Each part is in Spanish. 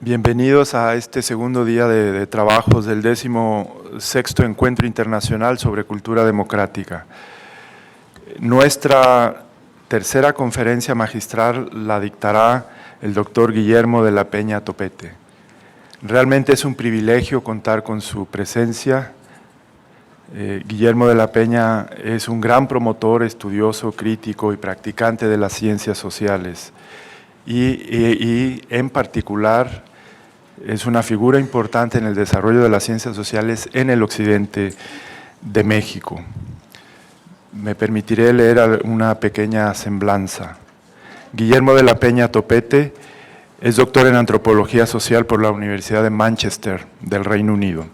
Bienvenidos a este segundo día de trabajos del 16º Encuentro Internacional sobre Cultura Democrática. Nuestra tercera conferencia magistral la dictará el doctor Guillermo de la Peña Topete. Realmente es un privilegio contar con su presencia. Guillermo de la Peña es un gran promotor, estudioso, crítico y practicante de las ciencias sociales y en particular es una figura importante en el desarrollo de las ciencias sociales en el occidente de México. Me permitiré leer una pequeña semblanza. Guillermo de la Peña Topete es doctor en Antropología Social por la Universidad de Manchester, del Reino Unido.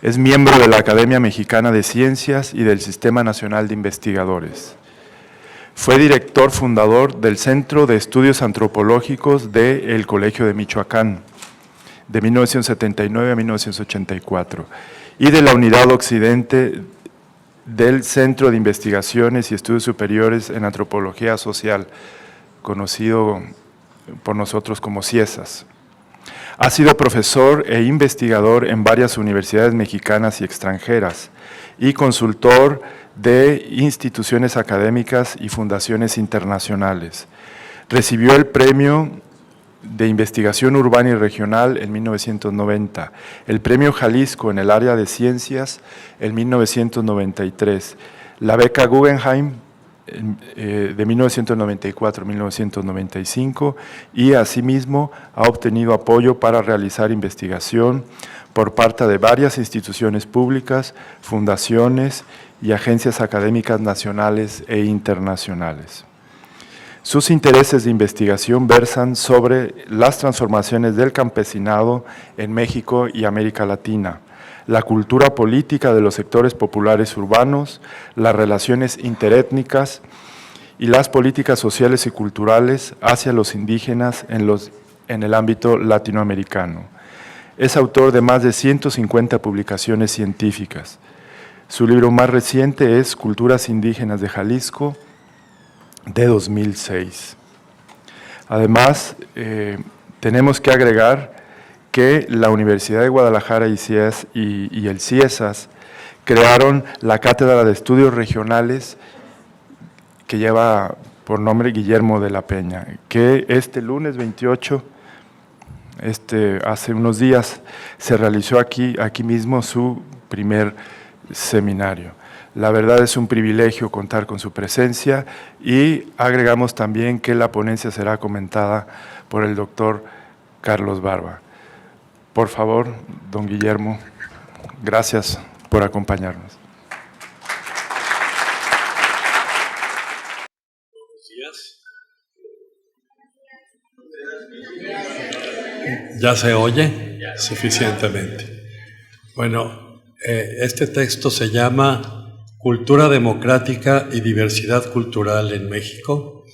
Es miembro de la Academia Mexicana de Ciencias y del Sistema Nacional de Investigadores. Fue director fundador del Centro de Estudios Antropológicos del Colegio de Michoacán, de 1979 a 1984, y de la Unidad Occidente del Centro de Investigaciones y Estudios Superiores en Antropología Social, conocido por nosotros como CIESAS. Ha sido profesor e investigador en varias universidades mexicanas y extranjeras y consultor de instituciones académicas y fundaciones internacionales. Recibió el Premio de Investigación Urbana y Regional en 1990, el Premio Jalisco en el área de ciencias en 1993, la beca Guggenheim de 1994-1995 y asimismo ha obtenido apoyo para realizar investigación por parte de varias instituciones públicas, fundaciones y agencias académicas nacionales e internacionales. Sus intereses de investigación versan sobre las transformaciones del campesinado en México y América Latina, la cultura política de los sectores populares urbanos, las relaciones interétnicas y las políticas sociales y culturales hacia los indígenas en el ámbito latinoamericano. Es autor de más de 150 publicaciones científicas. Su libro más reciente es Culturas Indígenas de Jalisco, de 2006. Además, tenemos que agregar que la Universidad de Guadalajara y el CIESAS crearon la Cátedra de Estudios Regionales que lleva por nombre Guillermo de la Peña, que este lunes 28, hace unos días, se realizó aquí mismo su primer seminario. La verdad es un privilegio contar con su presencia y agregamos también que la ponencia será comentada por el doctor Carlos Barba. Por favor, don Guillermo, gracias por acompañarnos. Buenos días. ¿Ya se oye? Suficientemente. Bueno, este texto se llama Cultura Democrática y Diversidad Cultural en México.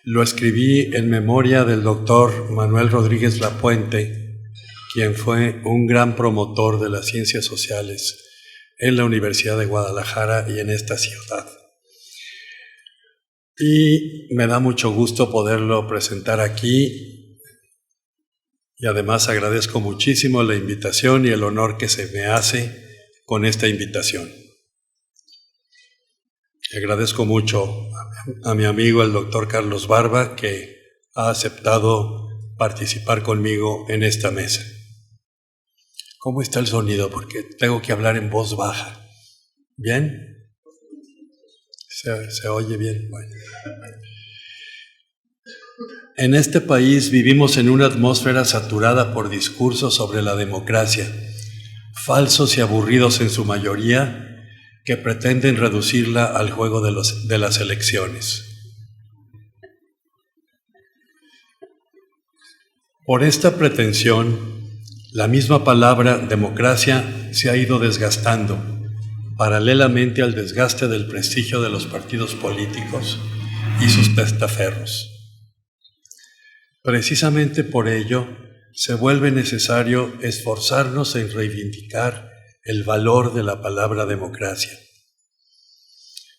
Lo escribí en memoria del doctor Manuel Rodríguez Lapuente, quien fue un gran promotor de las ciencias sociales en la Universidad de Guadalajara y en esta ciudad. Y me da mucho gusto poderlo presentar aquí y además agradezco muchísimo la invitación y el honor que se me hace con esta invitación. Agradezco mucho a mi amigo el doctor Carlos Barba que ha aceptado participar conmigo en esta mesa. ¿Cómo está el sonido? Porque tengo que hablar en voz baja. ¿Bien? ¿Se oye bien? Bueno. En este país vivimos en una atmósfera saturada por discursos sobre la democracia, falsos y aburridos en su mayoría, que pretenden reducirla al juego de las elecciones. Por esta pretensión, la misma palabra democracia se ha ido desgastando, paralelamente al desgaste del prestigio de los partidos políticos y sus testaferros. Precisamente por ello, se vuelve necesario esforzarnos en reivindicar el valor de la palabra democracia.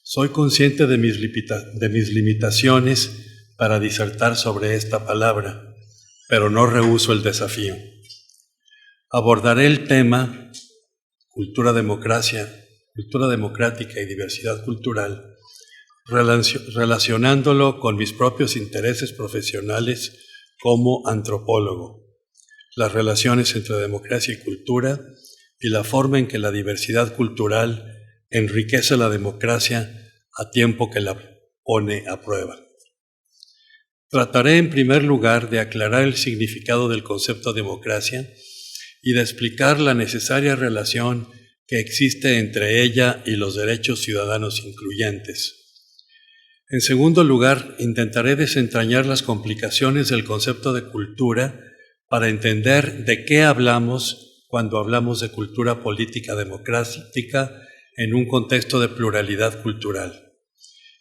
Soy consciente de mis limitaciones para disertar sobre esta palabra, pero no rehúso el desafío. Abordaré el tema cultura democrática y diversidad cultural, relacionándolo con mis propios intereses profesionales como antropólogo, las relaciones entre democracia y cultura y la forma en que la diversidad cultural enriquece la democracia a tiempo que la pone a prueba. Trataré en primer lugar de aclarar el significado del concepto democracia y de explicar la necesaria relación que existe entre ella y los derechos ciudadanos incluyentes. En segundo lugar, intentaré desentrañar las complicaciones del concepto de cultura para entender de qué hablamos cuando hablamos de cultura política democrática en un contexto de pluralidad cultural.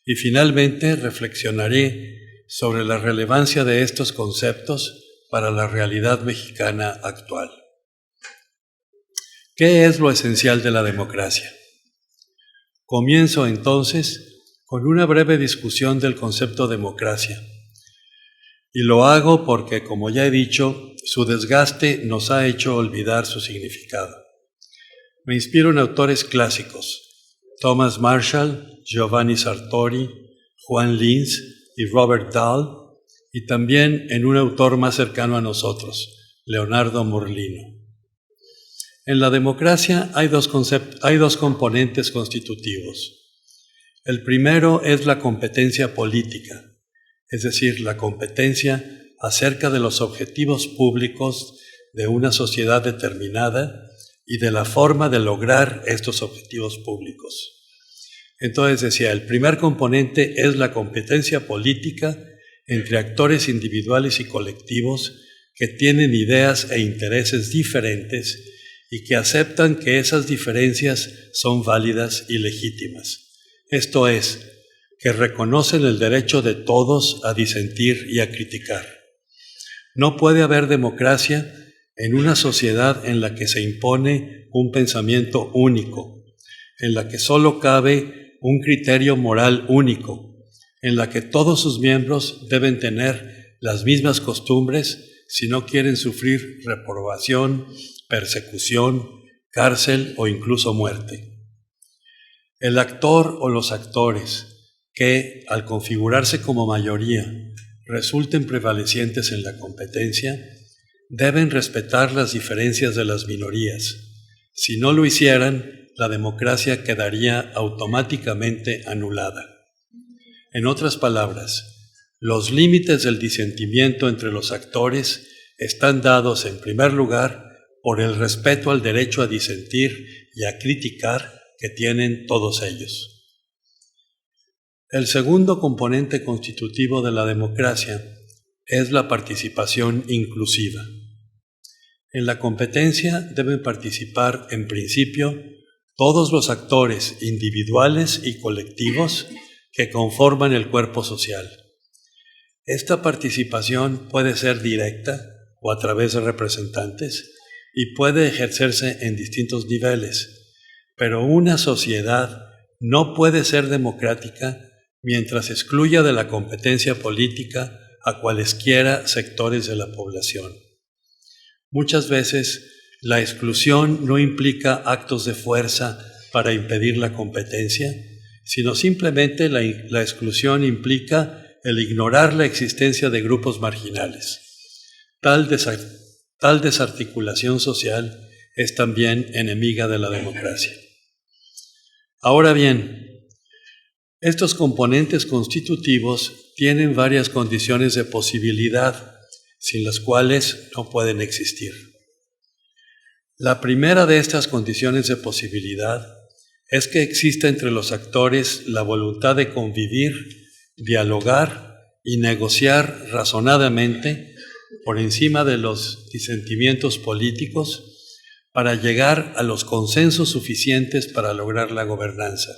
Y finalmente, reflexionaré sobre la relevancia de estos conceptos para la realidad mexicana actual. ¿Qué es lo esencial de la democracia? Comienzo entonces con una breve discusión del concepto democracia. Y lo hago porque, como ya he dicho, su desgaste nos ha hecho olvidar su significado. Me inspiro en autores clásicos: Thomas Marshall, Giovanni Sartori, Juan Linz y Robert Dahl, y también en un autor más cercano a nosotros, Leonardo Morlino. En la democracia hay dos componentes constitutivos. El primero es la competencia política, es decir, la competencia acerca de los objetivos públicos de una sociedad determinada y de la forma de lograr estos objetivos públicos. Entonces decía, el primer componente es la competencia política entre actores individuales y colectivos que tienen ideas e intereses diferentes y que aceptan que esas diferencias son válidas y legítimas. Esto es, que reconocen el derecho de todos a disentir y a criticar. No puede haber democracia en una sociedad en la que se impone un pensamiento único, en la que solo cabe un criterio moral único, en la que todos sus miembros deben tener las mismas costumbres si no quieren sufrir reprobación, persecución, cárcel o incluso muerte. El actor o los actores que, al configurarse como mayoría, resulten prevalecientes en la competencia, deben respetar las diferencias de las minorías. Si no lo hicieran, la democracia quedaría automáticamente anulada. En otras palabras, los límites del disentimiento entre los actores están dados, en primer lugar, por el respeto al derecho a disentir y a criticar que tienen todos ellos. El segundo componente constitutivo de la democracia es la participación inclusiva. En la competencia deben participar, en principio, todos los actores individuales y colectivos que conforman el cuerpo social. Esta participación puede ser directa o a través de representantes y puede ejercerse en distintos niveles. Pero una sociedad no puede ser democrática mientras excluya de la competencia política a cualesquiera sectores de la población. Muchas veces, la exclusión no implica actos de fuerza para impedir la competencia, sino simplemente la exclusión implica el ignorar la existencia de grupos marginales. Tal desarticulación social es también enemiga de la democracia. Ahora bien, estos componentes constitutivos tienen varias condiciones de posibilidad, sin las cuales no pueden existir. La primera de estas condiciones de posibilidad es que exista entre los actores la voluntad de convivir, dialogar y negociar razonadamente por encima de los disentimientos políticos para llegar a los consensos suficientes para lograr la gobernanza.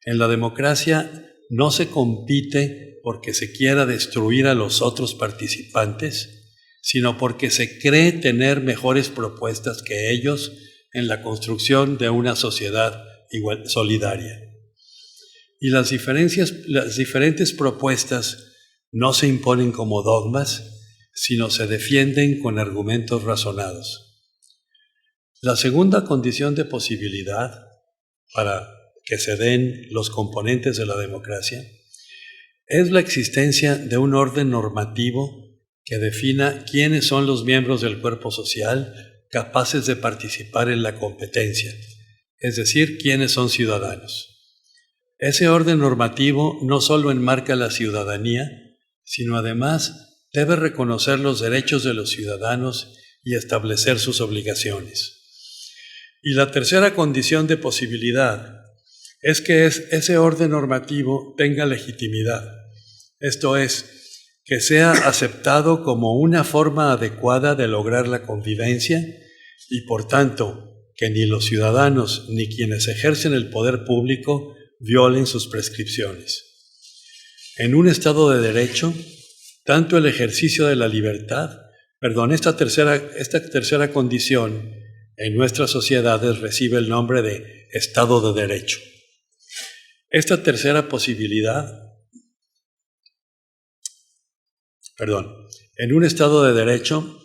En la democracia no se compite porque se quiera destruir a los otros participantes, sino porque se cree tener mejores propuestas que ellos en la construcción de una sociedad solidaria. Y las diferentes propuestas no se imponen como dogmas, sino se defienden con argumentos razonados. La segunda condición de posibilidad para que se den los componentes de la democracia es la existencia de un orden normativo que defina quiénes son los miembros del cuerpo social capaces de participar en la competencia, es decir, quiénes son ciudadanos. Ese orden normativo no solo enmarca la ciudadanía, sino además debe reconocer los derechos de los ciudadanos y establecer sus obligaciones. Y la tercera condición de posibilidad es que ese orden normativo tenga legitimidad, esto es, que sea aceptado como una forma adecuada de lograr la convivencia y, por tanto, que ni los ciudadanos ni quienes ejercen el poder público violen sus prescripciones. En un Estado de Derecho, tanto el ejercicio de la libertad, esta tercera condición en nuestras sociedades recibe el nombre de Estado de Derecho. Esta tercera posibilidad, en un Estado de Derecho,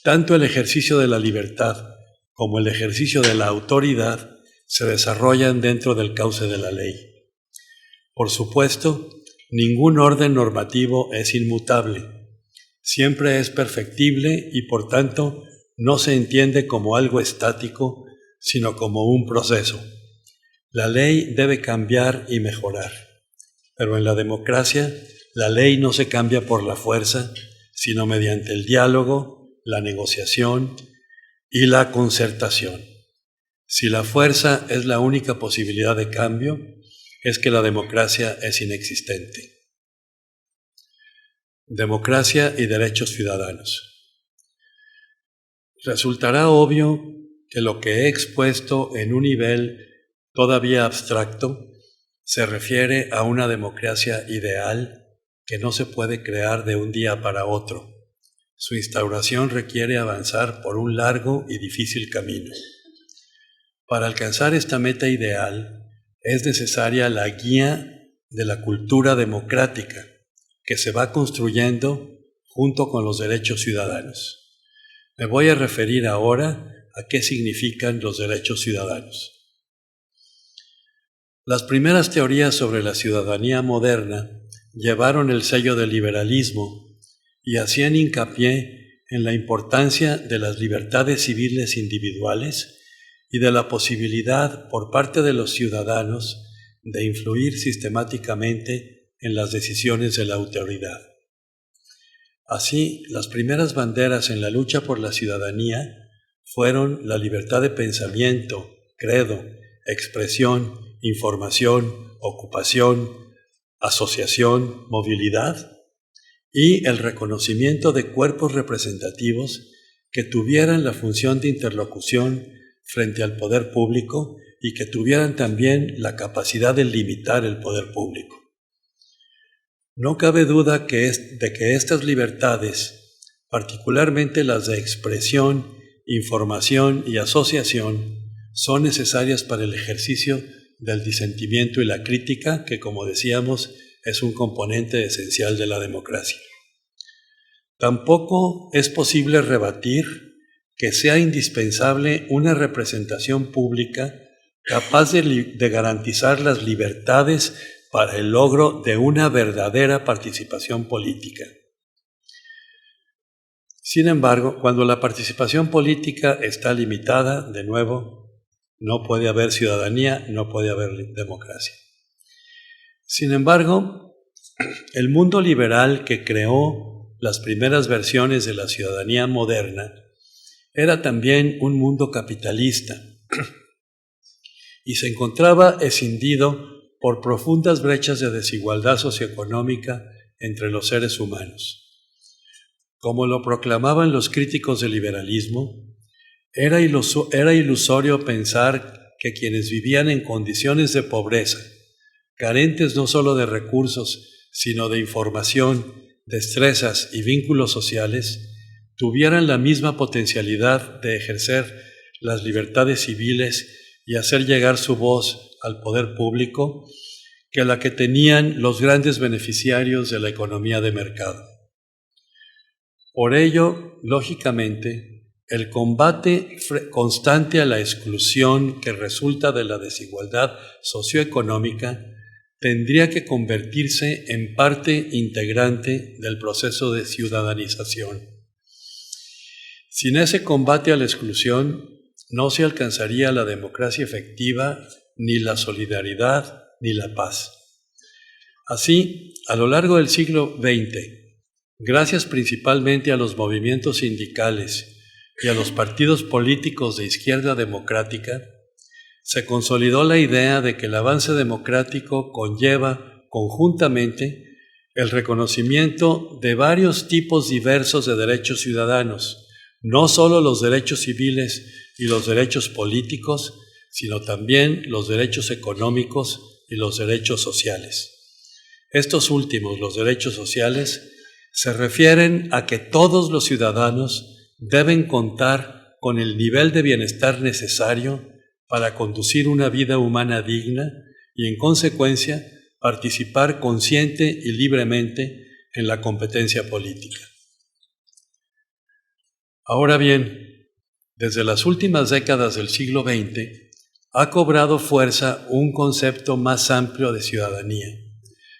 tanto el ejercicio de la libertad como el ejercicio de la autoridad se desarrollan dentro del cauce de la ley. Por supuesto, ningún orden normativo es inmutable. Siempre es perfectible y, por tanto, no se entiende como algo estático, sino como un proceso. La ley debe cambiar y mejorar, pero en la democracia la ley no se cambia por la fuerza, sino mediante el diálogo, la negociación y la concertación. Si la fuerza es la única posibilidad de cambio, es que la democracia es inexistente. Democracia y derechos ciudadanos. Resultará obvio que lo que he expuesto en un nivel todavía abstracto se refiere a una democracia ideal que no se puede crear de un día para otro. Su instauración requiere avanzar por un largo y difícil camino. Para alcanzar esta meta ideal es necesaria la guía de la cultura democrática que se va construyendo junto con los derechos ciudadanos. Me voy a referir ahora a qué significan los derechos ciudadanos. Las primeras teorías sobre la ciudadanía moderna llevaron el sello del liberalismo y hacían hincapié en la importancia de las libertades civiles individuales y de la posibilidad por parte de los ciudadanos de influir sistemáticamente en las decisiones de la autoridad. Así, las primeras banderas en la lucha por la ciudadanía fueron la libertad de pensamiento, credo, expresión, información, ocupación, asociación, movilidad y el reconocimiento de cuerpos representativos que tuvieran la función de interlocución frente al poder público y que tuvieran también la capacidad de limitar el poder público. No cabe duda de que estas libertades, particularmente las de expresión, información y asociación, son necesarias para el ejercicio del disentimiento y la crítica, que, como decíamos, es un componente esencial de la democracia. Tampoco es posible rebatir que sea indispensable una representación pública capaz de garantizar las libertades para el logro de una verdadera participación política. Sin embargo, cuando la participación política está limitada, de nuevo, no puede haber ciudadanía, no puede haber democracia. Sin embargo, el mundo liberal que creó las primeras versiones de la ciudadanía moderna era también un mundo capitalista y se encontraba escindido por profundas brechas de desigualdad socioeconómica entre los seres humanos. Como lo proclamaban los críticos del liberalismo, era ilusorio pensar que quienes vivían en condiciones de pobreza, carentes no solo de recursos, sino de información, destrezas y vínculos sociales, tuvieran la misma potencialidad de ejercer las libertades civiles y hacer llegar su voz al poder público que la que tenían los grandes beneficiarios de la economía de mercado. Por ello, lógicamente, el combate constante a la exclusión que resulta de la desigualdad socioeconómica tendría que convertirse en parte integrante del proceso de ciudadanización. Sin ese combate a la exclusión, no se alcanzaría la democracia efectiva, ni la solidaridad, ni la paz. Así, a lo largo del siglo XX, gracias principalmente a los movimientos sindicales y a los partidos políticos de izquierda democrática, se consolidó la idea de que el avance democrático conlleva conjuntamente el reconocimiento de varios tipos diversos de derechos ciudadanos, no solo los derechos civiles y los derechos políticos, sino también los derechos económicos y los derechos sociales. Estos últimos, los derechos sociales, se refieren a que todos los ciudadanos deben contar con el nivel de bienestar necesario para conducir una vida humana digna y, en consecuencia, participar consciente y libremente en la competencia política. Ahora bien, desde las últimas décadas del siglo XX ha cobrado fuerza un concepto más amplio de ciudadanía,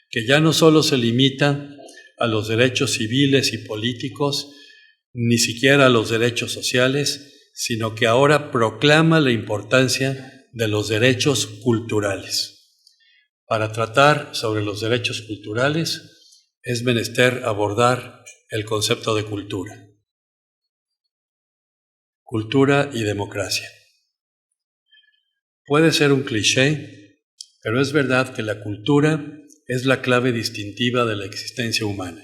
que ya no solo se limita a los derechos civiles y políticos, ni siquiera a los derechos sociales, sino que ahora proclama la importancia de los derechos culturales. Para tratar sobre los derechos culturales es menester abordar el concepto de cultura. Cultura y democracia. Puede ser un cliché, pero es verdad que la cultura es la clave distintiva de la existencia humana.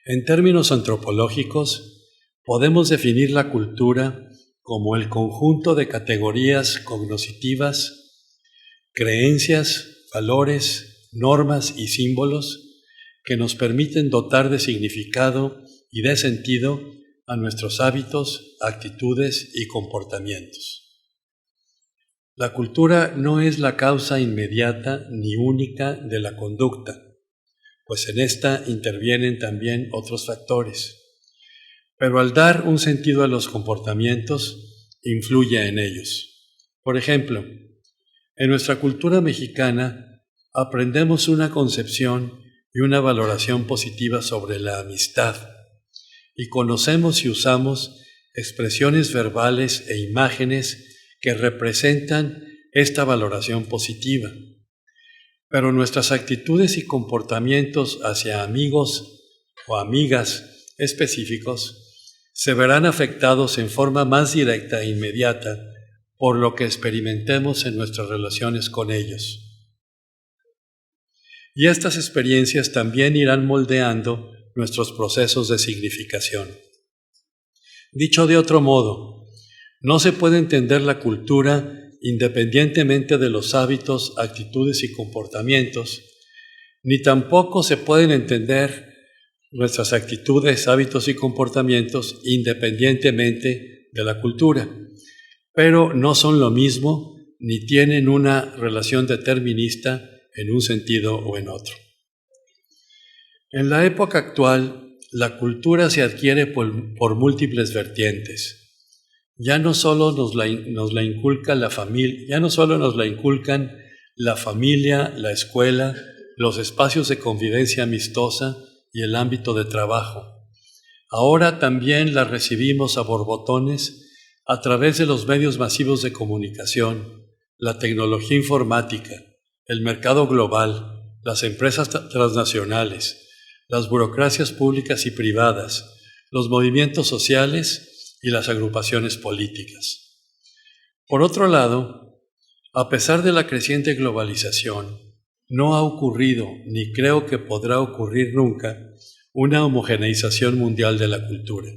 En términos antropológicos, podemos definir la cultura como el conjunto de categorías cognitivas, creencias, valores, normas y símbolos que nos permiten dotar de significado y de sentido a nuestros hábitos, actitudes y comportamientos. La cultura no es la causa inmediata ni única de la conducta, pues en esta intervienen también otros factores, pero al dar un sentido a los comportamientos, influye en ellos. Por ejemplo, en nuestra cultura mexicana aprendemos una concepción y una valoración positiva sobre la amistad, y conocemos y usamos expresiones verbales e imágenes que representan esta valoración positiva. Pero nuestras actitudes y comportamientos hacia amigos o amigas específicos se verán afectados en forma más directa e inmediata por lo que experimentemos en nuestras relaciones con ellos. Y estas experiencias también irán moldeando nuestros procesos de significación. Dicho de otro modo, no se puede entender la cultura independientemente de los hábitos, actitudes y comportamientos, ni tampoco se pueden entender nuestras actitudes, hábitos y comportamientos independientemente de la cultura, pero no son lo mismo ni tienen una relación determinista en un sentido o en otro. En la época actual, la cultura se adquiere por múltiples vertientes. ya no solo nos la inculca la familia, ya no solo nos la inculcan la familia, la escuela, los espacios de convivencia amistosa y el ámbito de trabajo. Ahora también la recibimos a borbotones a través de los medios masivos de comunicación, la tecnología informática, el mercado global, las empresas transnacionales, las burocracias públicas y privadas, los movimientos sociales y las agrupaciones políticas. Por otro lado, a pesar de la creciente globalización, no ha ocurrido, ni creo que podrá ocurrir nunca, una homogeneización mundial de la cultura.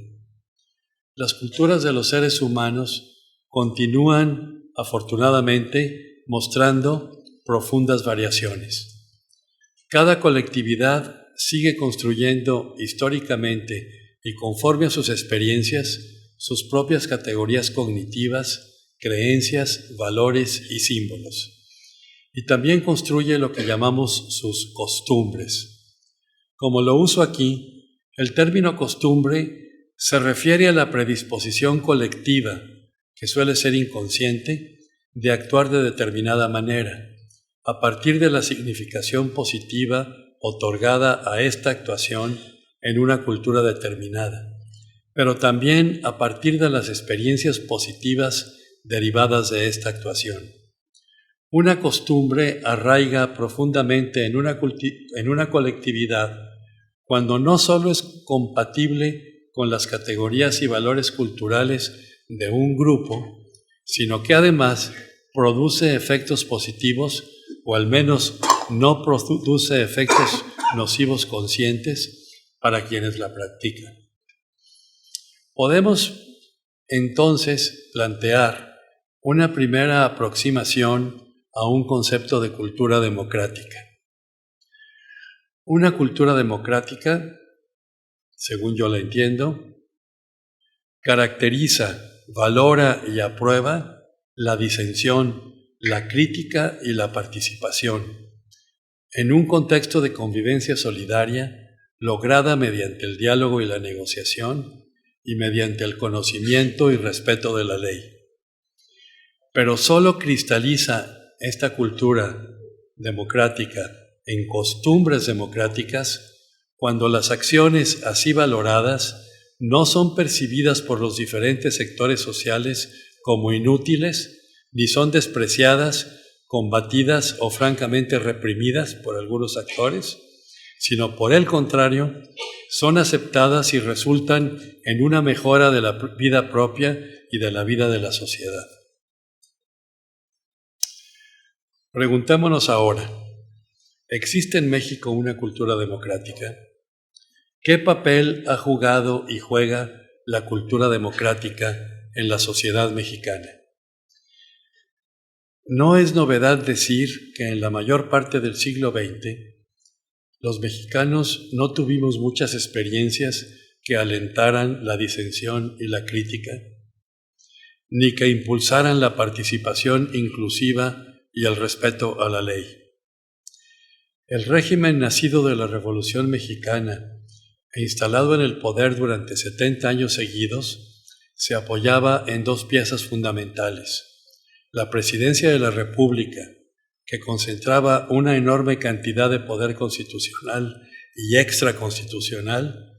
Las culturas de los seres humanos continúan, afortunadamente, mostrando profundas variaciones. Cada colectividad sigue construyendo históricamente y conforme a sus experiencias sus propias categorías cognitivas, creencias, valores y símbolos. Y también construye lo que llamamos sus costumbres. Como lo uso aquí, el término costumbre se refiere a la predisposición colectiva, que suele ser inconsciente, de actuar de determinada manera, a partir de la significación positiva otorgada a esta actuación en una cultura determinada, pero también a partir de las experiencias positivas derivadas de esta actuación. Una costumbre arraiga profundamente en una colectividad cuando no solo es compatible con las categorías y valores culturales de un grupo, sino que además produce efectos positivos o al menos no produce efectos nocivos conscientes para quienes la practican. Podemos entonces plantear una primera aproximación a un concepto de cultura democrática. Una cultura democrática, según yo la entiendo, caracteriza, valora y aprueba la disensión, la crítica y la participación, en un contexto de convivencia solidaria lograda mediante el diálogo y la negociación y mediante el conocimiento y respeto de la ley. Pero solo cristaliza esta cultura democrática en costumbres democráticas cuando las acciones así valoradas no son percibidas por los diferentes sectores sociales como inútiles, ni son despreciadas, combatidas o francamente reprimidas por algunos actores, sino por el contrario, son aceptadas y resultan en una mejora de la vida propia y de la vida de la sociedad. Preguntémonos ahora, ¿existe en México una cultura democrática? ¿Qué papel ha jugado y juega la cultura democrática en la sociedad mexicana? No es novedad decir que en la mayor parte del siglo XX los mexicanos no tuvimos muchas experiencias que alentaran la disensión y la crítica, ni que impulsaran la participación inclusiva y el respeto a la ley. El régimen nacido de la Revolución Mexicana e instalado en el poder durante 70 años seguidos, se apoyaba en dos piezas fundamentales: la presidencia de la República, que concentraba una enorme cantidad de poder constitucional y extraconstitucional,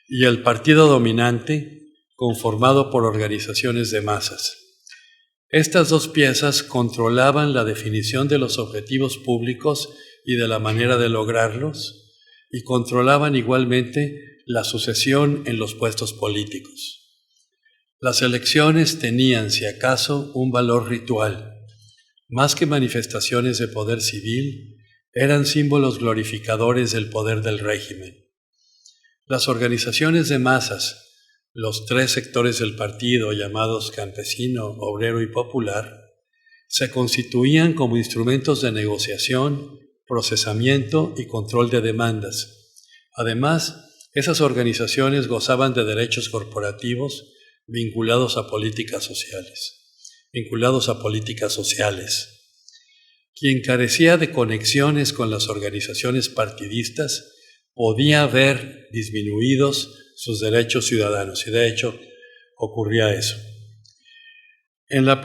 y el partido dominante, conformado por organizaciones de masas. Estas dos piezas controlaban la definición de los objetivos públicos y de la manera de lograrlos, y controlaban igualmente la sucesión en los puestos políticos. Las elecciones tenían, si acaso, un valor ritual. Más que manifestaciones de poder civil, eran símbolos glorificadores del poder del régimen. Las organizaciones de masas, los tres sectores del partido llamados campesino, obrero y popular, se constituían como instrumentos de negociación, procesamiento y control de demandas. Además, esas organizaciones gozaban de derechos corporativos vinculados a políticas sociales. Quien carecía de conexiones con las organizaciones partidistas podía ver disminuidos sus derechos ciudadanos, y de hecho ocurría eso. En la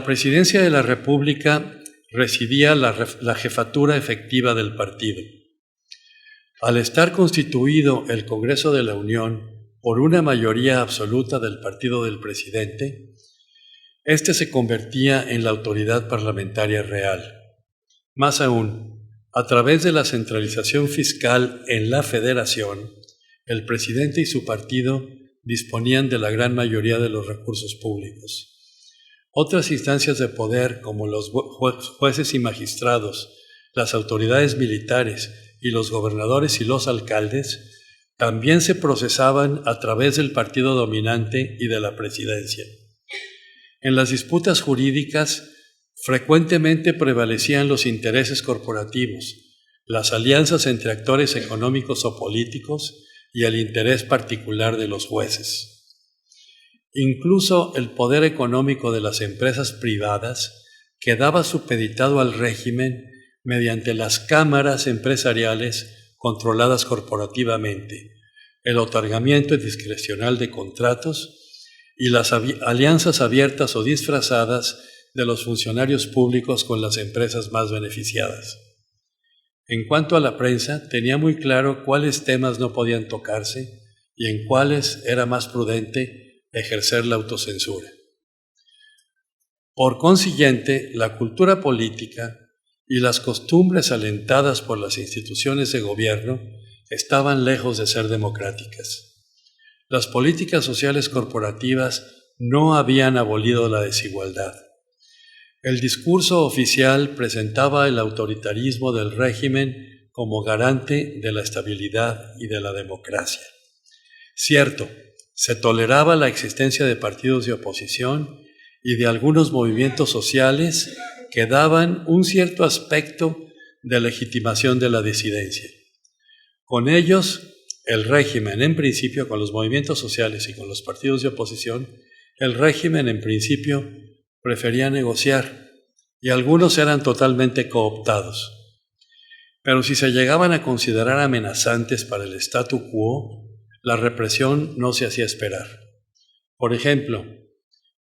presidencia de la República residía la jefatura efectiva del partido. Al estar constituido el Congreso de la Unión por una mayoría absoluta del partido del presidente, éste se convertía en la autoridad parlamentaria real. Más aún, a través de la centralización fiscal en la Federación, el presidente y su partido disponían de la gran mayoría de los recursos públicos. Otras instancias de poder, como los jueces y magistrados, las autoridades militares y los gobernadores y los alcaldes, también se procesaban a través del partido dominante y de la presidencia. En las disputas jurídicas, frecuentemente prevalecían los intereses corporativos, las alianzas entre actores económicos o políticos y el interés particular de los jueces. Incluso el poder económico de las empresas privadas quedaba supeditado al régimen mediante las cámaras empresariales controladas corporativamente, el otorgamiento discrecional de contratos y las alianzas abiertas o disfrazadas de los funcionarios públicos con las empresas más beneficiadas. En cuanto a la prensa, tenía muy claro cuáles temas no podían tocarse y en cuáles era más prudente ejercer la autocensura. Por consiguiente, la cultura política y las costumbres alentadas por las instituciones de gobierno estaban lejos de ser democráticas. Las políticas sociales corporativas no habían abolido la desigualdad. El discurso oficial presentaba el autoritarismo del régimen como garante de la estabilidad y de la democracia. Cierto, se toleraba la existencia de partidos de oposición y de algunos movimientos sociales que daban un cierto aspecto de legitimación de la disidencia. Con ellos, el régimen, en principio, con los movimientos sociales y con los partidos de oposición, el régimen, en principio, prefería negociar y algunos eran totalmente cooptados. Pero si se llegaban a considerar amenazantes para el statu quo, la represión no se hacía esperar. Por ejemplo,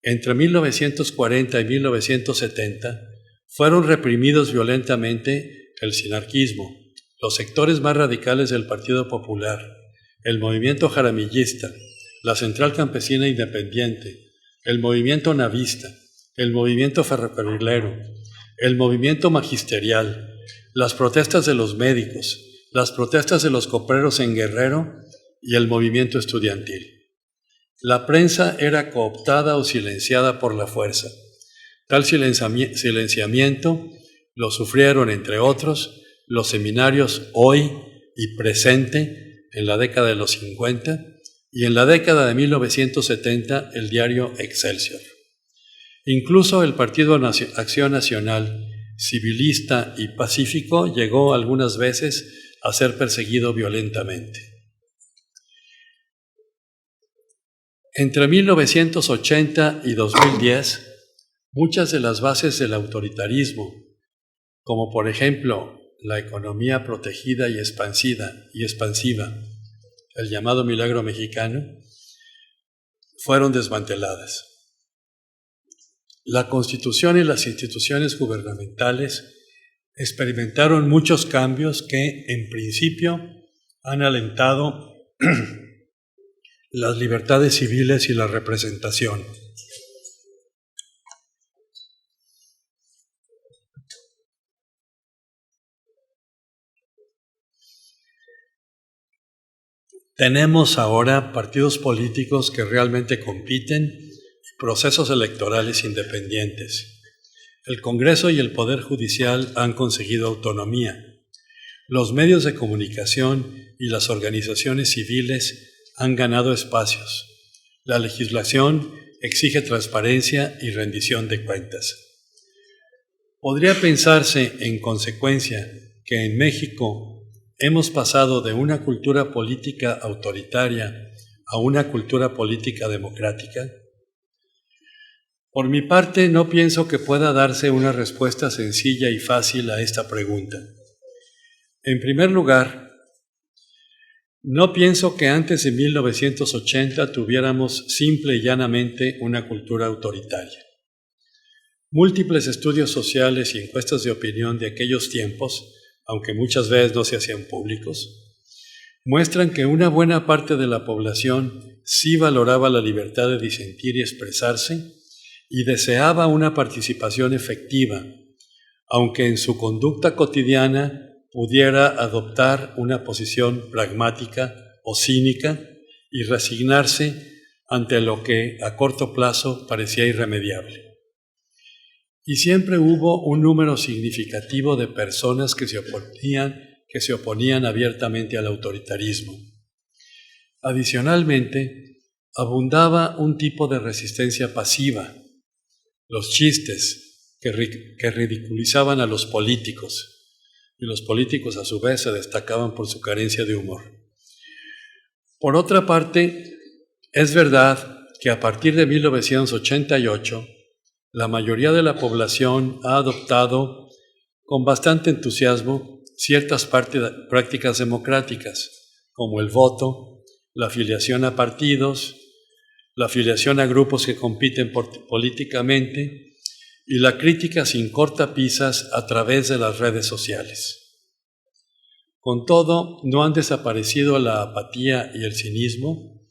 entre 1940 y 1970, fueron reprimidos violentamente el sinarquismo, los sectores más radicales del Partido Popular, el movimiento jaramillista, la Central Campesina Independiente, el movimiento navista, el movimiento ferrocarrilero, el movimiento magisterial, las protestas de los médicos, las protestas de los copreros en Guerrero y el movimiento estudiantil. La prensa era cooptada o silenciada por la fuerza. Tal silenciamiento lo sufrieron, entre otros, los seminarios Hoy y Presente en la década de los 50 y en la década de 1970 el diario Excelsior. Incluso el Partido Acción Nacional, civilista y pacífico, llegó algunas veces a ser perseguido violentamente. Entre 1980 y 2010, muchas de las bases del autoritarismo, como por ejemplo la economía protegida y expansiva, el llamado milagro mexicano, fueron desmanteladas. La Constitución y las instituciones gubernamentales experimentaron muchos cambios que, en principio, han alentado las libertades civiles y la representación. Tenemos ahora partidos políticos que realmente compiten y procesos electorales independientes. El Congreso y el Poder Judicial han conseguido autonomía. Los medios de comunicación y las organizaciones civiles han ganado espacios. La legislación exige transparencia y rendición de cuentas. Podría pensarse, en consecuencia, que en México hemos pasado de una cultura política autoritaria a una cultura política democrática. Por mi parte, no pienso que pueda darse una respuesta sencilla y fácil a esta pregunta. En primer lugar, no pienso que antes de 1980 tuviéramos simple y llanamente una cultura autoritaria. Múltiples estudios sociales y encuestas de opinión de aquellos tiempos, aunque muchas veces no se hacían públicos, muestran que una buena parte de la población sí valoraba la libertad de disentir y expresarse y deseaba una participación efectiva, aunque en su conducta cotidiana pudiera adoptar una posición pragmática o cínica y resignarse ante lo que a corto plazo parecía irremediable. Y siempre hubo un número significativo de personas que se oponían abiertamente al autoritarismo. Adicionalmente, abundaba un tipo de resistencia pasiva, los chistes que ridiculizaban a los políticos, y los políticos a su vez se destacaban por su carencia de humor. Por otra parte, es verdad que a partir de 1988, la mayoría de la población ha adoptado con bastante entusiasmo ciertas prácticas democráticas, como el voto, la afiliación a partidos, la afiliación a grupos que compiten políticamente y la crítica sin cortapisas a través de las redes sociales. Con todo, no han desaparecido la apatía y el cinismo,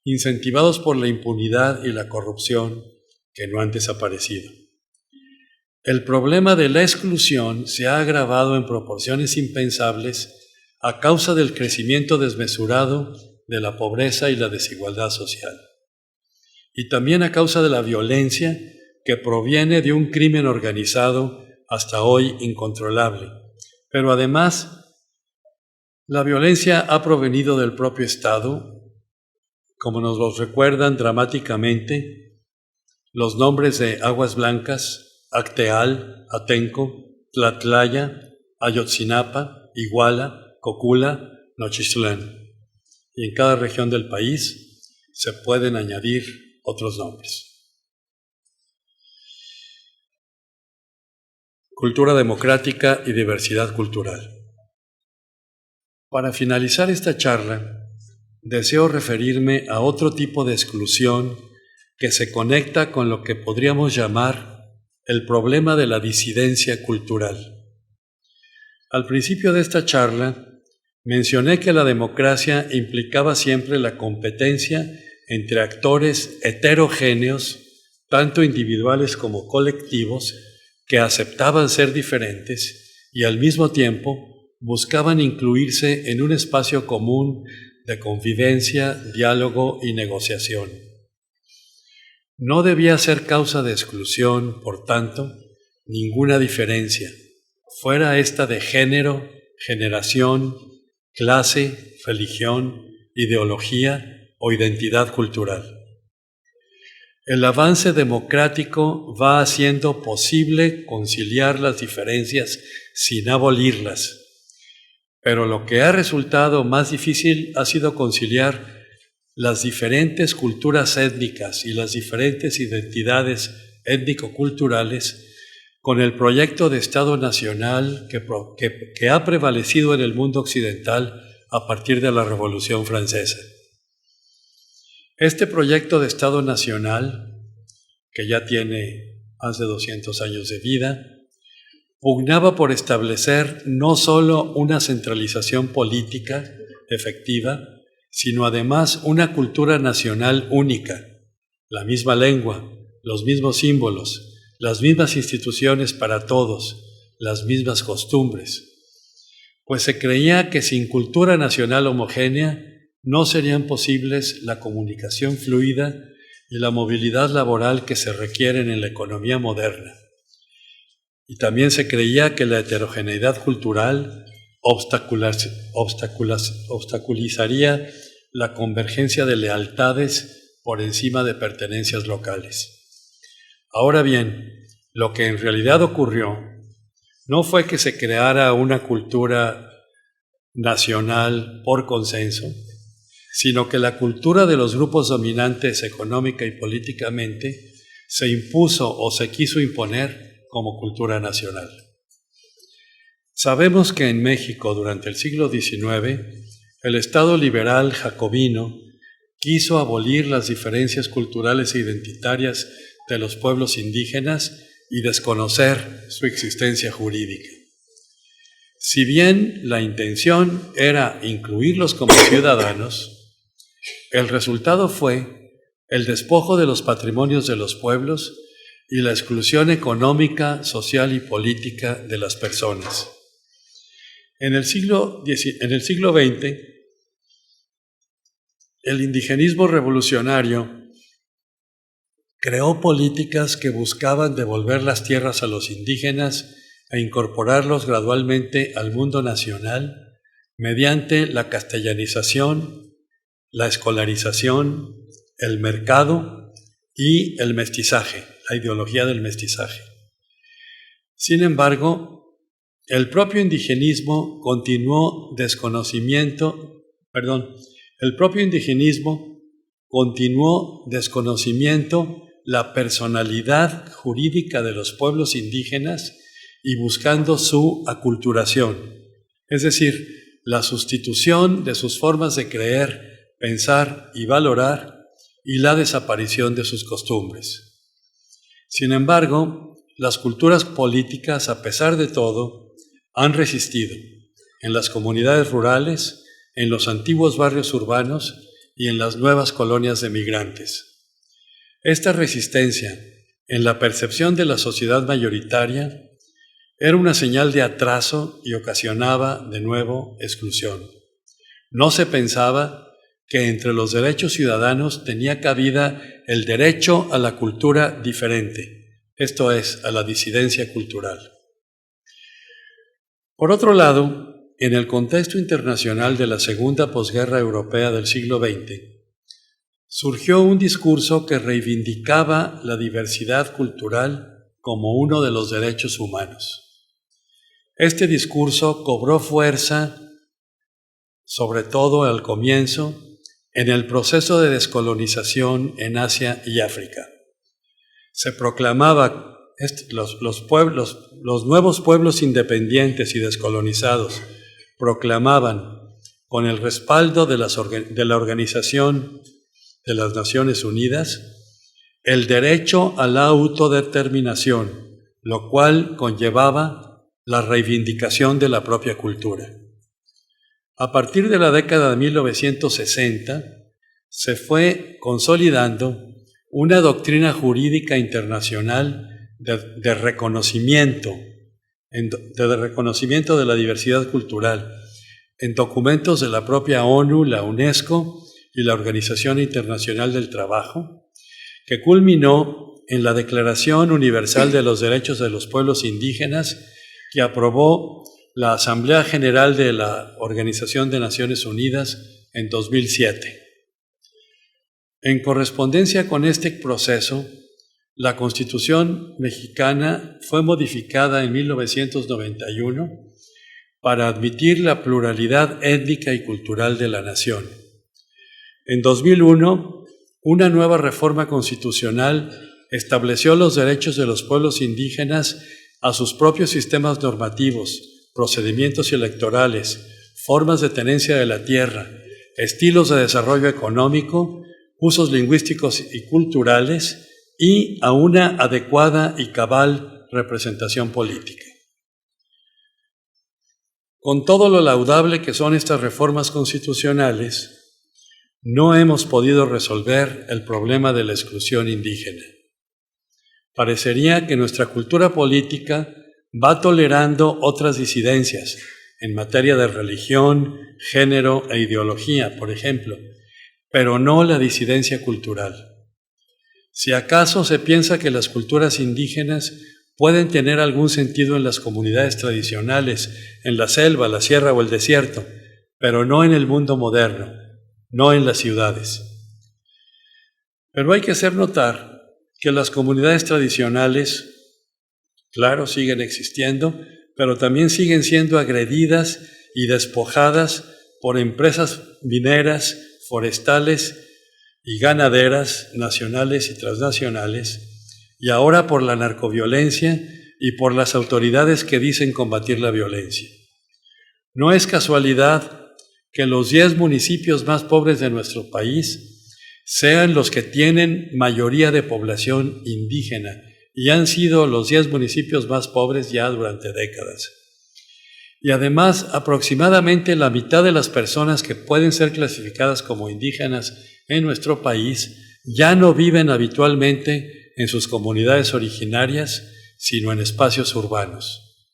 incentivados por la impunidad y la corrupción, que no han desaparecido. El problema de la exclusión se ha agravado en proporciones impensables a causa del crecimiento desmesurado de la pobreza y la desigualdad social, y también a causa de la violencia que proviene de un crimen organizado hasta hoy incontrolable. Pero además, la violencia ha provenido del propio Estado, como nos lo recuerdan dramáticamente los nombres de Aguas Blancas, Acteal, Atenco, Tlatlaya, Ayotzinapa, Iguala, Cocula, Nochistlán. Y en cada región del país se pueden añadir otros nombres. Cultura democrática y diversidad cultural. Para finalizar esta charla, deseo referirme a otro tipo de exclusión que se conecta con lo que podríamos llamar el problema de la disidencia cultural. Al principio de esta charla, mencioné que la democracia implicaba siempre la competencia entre actores heterogéneos, tanto individuales como colectivos, que aceptaban ser diferentes y al mismo tiempo buscaban incluirse en un espacio común de convivencia, diálogo y negociación. No debía ser causa de exclusión, por tanto, ninguna diferencia, fuera esta de género, generación, clase, religión, ideología o identidad cultural. El avance democrático va haciendo posible conciliar las diferencias sin abolirlas, pero lo que ha resultado más difícil ha sido conciliar las diferentes culturas étnicas y las diferentes identidades étnico-culturales con el proyecto de Estado nacional que ha prevalecido en el mundo occidental a partir de la Revolución Francesa. Este proyecto de Estado nacional, que ya tiene más de 200 años de vida, pugnaba por establecer no solo una centralización política efectiva, sino además una cultura nacional única, la misma lengua, los mismos símbolos, las mismas instituciones para todos, las mismas costumbres, pues se creía que sin cultura nacional homogénea no serían posibles la comunicación fluida y la movilidad laboral que se requieren en la economía moderna. Y también se creía que la heterogeneidad cultural obstaculizaría la convergencia de lealtades por encima de pertenencias locales. Ahora bien, lo que en realidad ocurrió no fue que se creara una cultura nacional por consenso, sino que la cultura de los grupos dominantes económica y políticamente se impuso o se quiso imponer como cultura nacional. Sabemos que en México durante el siglo XIX el Estado liberal jacobino quiso abolir las diferencias culturales e identitarias de los pueblos indígenas y desconocer su existencia jurídica. Si bien la intención era incluirlos como ciudadanos, el resultado fue el despojo de los patrimonios de los pueblos y la exclusión económica, social y política de las personas. En el siglo XX, el indigenismo revolucionario creó políticas que buscaban devolver las tierras a los indígenas e incorporarlos gradualmente al mundo nacional mediante la castellanización, la escolarización, el mercado y el mestizaje, la ideología del mestizaje. Sin embargo, el propio indigenismo continuó desconocimiento la personalidad jurídica de los pueblos indígenas y buscando su aculturación, es decir, la sustitución de sus formas de creer, pensar y valorar y la desaparición de sus costumbres. Sin embargo, las culturas políticas, a pesar de todo, han resistido en las comunidades rurales, en los antiguos barrios urbanos y en las nuevas colonias de migrantes. Esta resistencia, en la percepción de la sociedad mayoritaria, era una señal de atraso y ocasionaba, de nuevo, exclusión. No se pensaba que entre los derechos ciudadanos tenía cabida el derecho a la cultura diferente, esto es, a la disidencia cultural. Por otro lado, en el contexto internacional de la segunda posguerra europea del siglo XX, surgió un discurso que reivindicaba la diversidad cultural como uno de los derechos humanos. Este discurso cobró fuerza, sobre todo al comienzo, en el proceso de descolonización en Asia y África. Se proclamaba los nuevos pueblos independientes y descolonizados proclamaban, con el respaldo de la Organización de las Naciones Unidas, el derecho a la autodeterminación, lo cual conllevaba la reivindicación de la propia cultura. A partir de la década de 1960, se fue consolidando una doctrina jurídica internacional de reconocimiento de la diversidad cultural en documentos de la propia ONU, la UNESCO y la Organización Internacional del Trabajo, que culminó en la Declaración Universal de los Derechos de los Pueblos Indígenas que aprobó la Asamblea General de la Organización de Naciones Unidas en 2007. En correspondencia con este proceso, la Constitución mexicana fue modificada en 1991 para admitir la pluralidad étnica y cultural de la nación. En 2001, una nueva reforma constitucional estableció los derechos de los pueblos indígenas a sus propios sistemas normativos, procedimientos electorales, formas de tenencia de la tierra, estilos de desarrollo económico, usos lingüísticos y culturales y a una adecuada y cabal representación política. Con todo lo laudable que son estas reformas constitucionales, no hemos podido resolver el problema de la exclusión indígena. Parecería que nuestra cultura política va tolerando otras disidencias en materia de religión, género e ideología, por ejemplo, pero no la disidencia cultural. Si acaso se piensa que las culturas indígenas pueden tener algún sentido en las comunidades tradicionales, en la selva, la sierra o el desierto, pero no en el mundo moderno, no en las ciudades. Pero hay que hacer notar que las comunidades tradicionales, claro, siguen existiendo, pero también siguen siendo agredidas y despojadas por empresas mineras, forestales y ganaderas nacionales y transnacionales, y ahora por la narcoviolencia y por las autoridades que dicen combatir la violencia. No es casualidad que los 10 municipios más pobres de nuestro país sean los que tienen mayoría de población indígena y han sido los 10 municipios más pobres ya durante décadas. Y además, aproximadamente la mitad de las personas que pueden ser clasificadas como indígenas en nuestro país ya no viven habitualmente en sus comunidades originarias, sino en espacios urbanos.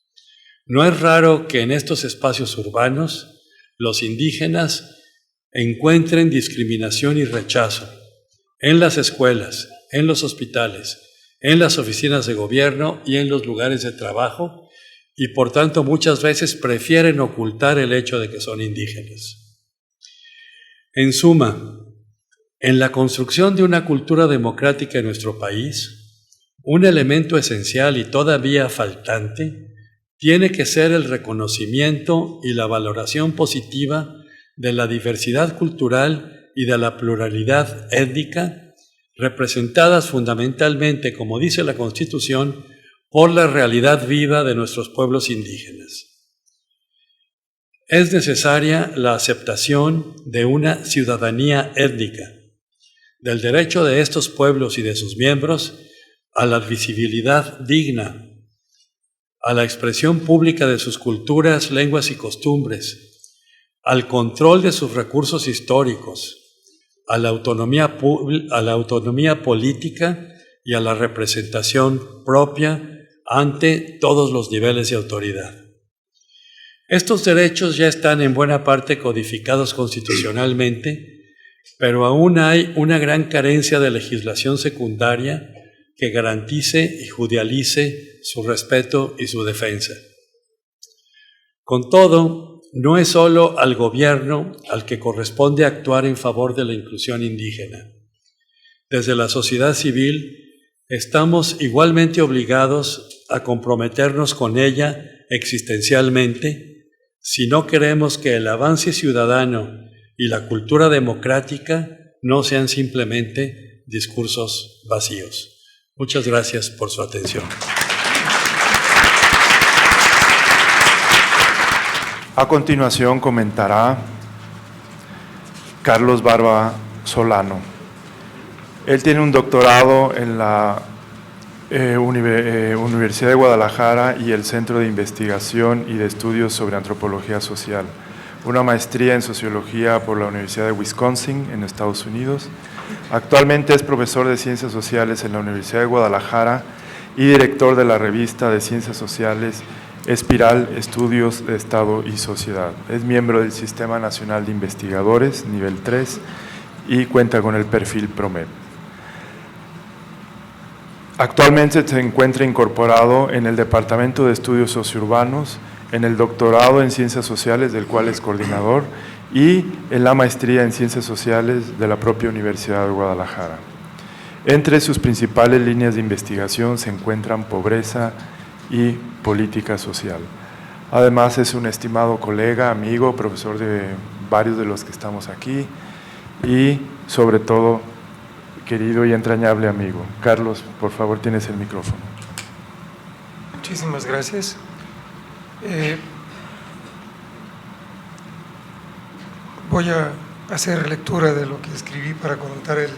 No es raro que en estos espacios urbanos los indígenas encuentren discriminación y rechazo en las escuelas, en los hospitales, en las oficinas de gobierno y en los lugares de trabajo, y por tanto muchas veces prefieren ocultar el hecho de que son indígenas. En suma, en la construcción de una cultura democrática en nuestro país, un elemento esencial y todavía faltante tiene que ser el reconocimiento y la valoración positiva de la diversidad cultural y de la pluralidad étnica, representadas fundamentalmente, como dice la Constitución, por la realidad viva de nuestros pueblos indígenas. Es necesaria la aceptación de una ciudadanía étnica, del derecho de estos pueblos y de sus miembros a la visibilidad digna, a la expresión pública de sus culturas, lenguas y costumbres, al control de sus recursos históricos, a la autonomía política y a la representación propia ante todos los niveles de autoridad. Estos derechos ya están en buena parte codificados constitucionalmente, pero aún hay una gran carencia de legislación secundaria que garantice y judicialice su respeto y su defensa. Con todo, no es solo al gobierno al que corresponde actuar en favor de la inclusión indígena. Desde la sociedad civil estamos igualmente obligados a comprometernos con ella existencialmente si no queremos que el avance ciudadano y la cultura democrática no sean simplemente discursos vacíos. Muchas gracias por su atención. A continuación comentará Carlos Barba Solano. Él tiene un doctorado en la Universidad de Guadalajara y el Centro de Investigación y de Estudios sobre Antropología Social, una maestría en Sociología por la Universidad de Wisconsin en Estados Unidos. Actualmente es profesor de Ciencias Sociales en la Universidad de Guadalajara y director de la revista de Ciencias Sociales Espiral, Estudios de Estado y Sociedad. Es miembro del Sistema Nacional de Investigadores, nivel 3, y cuenta con el perfil PROMED. Actualmente se encuentra incorporado en el Departamento de Estudios Sociourbanos, en el doctorado en Ciencias Sociales, del cual es coordinador, y en la maestría en Ciencias Sociales de la propia Universidad de Guadalajara. Entre sus principales líneas de investigación se encuentran pobreza y política social. Además es un estimado colega, amigo, profesor de varios de los que estamos aquí y sobre todo querido y entrañable amigo. Carlos, por favor, tienes el micrófono. Muchísimas gracias. Voy a hacer lectura de lo que escribí para comentar el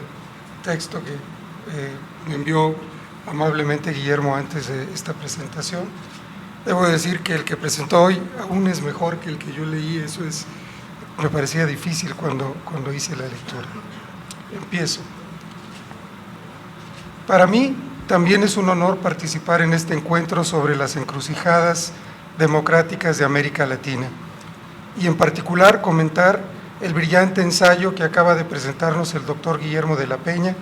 texto que me envió amablemente Guillermo antes de esta presentación. Debo decir que el que presentó hoy aún es mejor que el que yo leí, eso me parecía difícil cuando hice la lectura. Empiezo. Para mí también es un honor participar en este encuentro sobre las encrucijadas democráticas de América Latina y en particular comentar el brillante ensayo que acaba de presentarnos el doctor Guillermo de la Peña,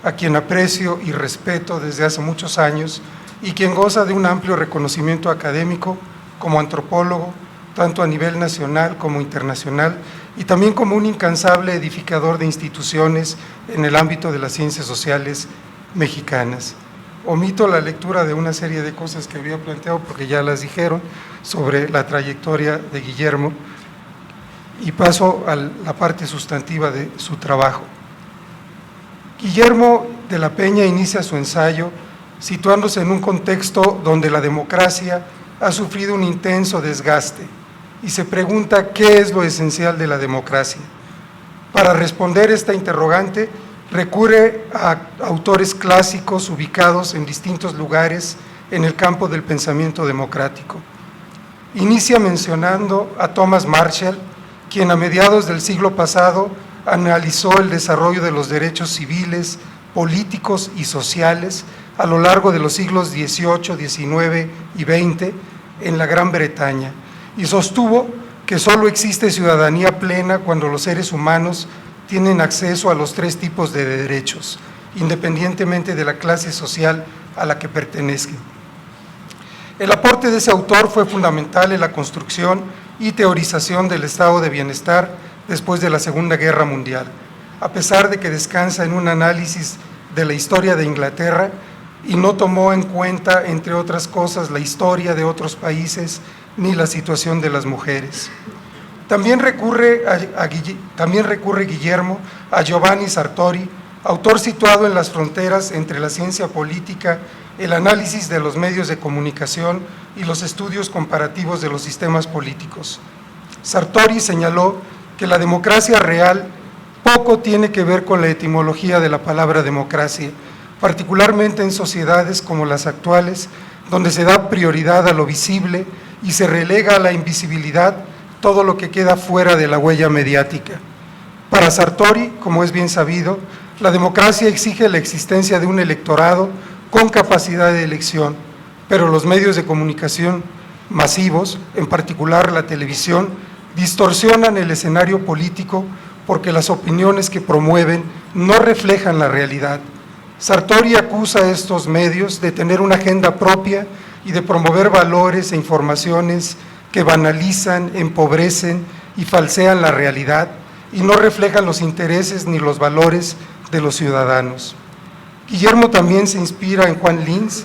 a quien aprecio y respeto desde hace muchos años y quien goza de un amplio reconocimiento académico como antropólogo, tanto a nivel nacional como internacional, y también como un incansable edificador de instituciones en el ámbito de las ciencias sociales mexicanas. Omito la lectura de una serie de cosas que había planteado porque ya las dijeron sobre la trayectoria de Guillermo y paso a la parte sustantiva de su trabajo. Guillermo de la Peña inicia su ensayo situándose en un contexto donde la democracia ha sufrido un intenso desgaste y se pregunta qué es lo esencial de la democracia. Para responder esta interrogante, recurre a autores clásicos ubicados en distintos lugares en el campo del pensamiento democrático. Inicia mencionando a Thomas Marshall, quien a mediados del siglo pasado analizó el desarrollo de los derechos civiles, políticos y sociales a lo largo de los siglos XVIII, XIX y XX en la Gran Bretaña, y sostuvo que solo existe ciudadanía plena cuando los seres humanos tienen acceso a los tres tipos de derechos, independientemente de la clase social a la que pertenezcan. El aporte de ese autor fue fundamental en la construcción y teorización del estado de bienestar después de la Segunda Guerra Mundial, a pesar de que descansa en un análisis de la historia de Inglaterra y no tomó en cuenta, entre otras cosas, la historia de otros países ni la situación de las mujeres. También recurre Guillermo a Giovanni Sartori, autor situado en las fronteras entre la ciencia política, el análisis de los medios de comunicación y los estudios comparativos de los sistemas políticos. Sartori señaló que la democracia real poco tiene que ver con la etimología de la palabra democracia, particularmente en sociedades como las actuales, donde se da prioridad a lo visible y se relega a la invisibilidad todo lo que queda fuera de la huella mediática. Para Sartori, como es bien sabido, la democracia exige la existencia de un electorado con capacidad de elección, pero los medios de comunicación masivos, en particular la televisión, distorsionan el escenario político porque las opiniones que promueven no reflejan la realidad. Sartori acusa a estos medios de tener una agenda propia y de promover valores e informaciones que banalizan, empobrecen y falsean la realidad y no reflejan los intereses ni los valores de los ciudadanos. Guillermo también se inspira en Juan Linz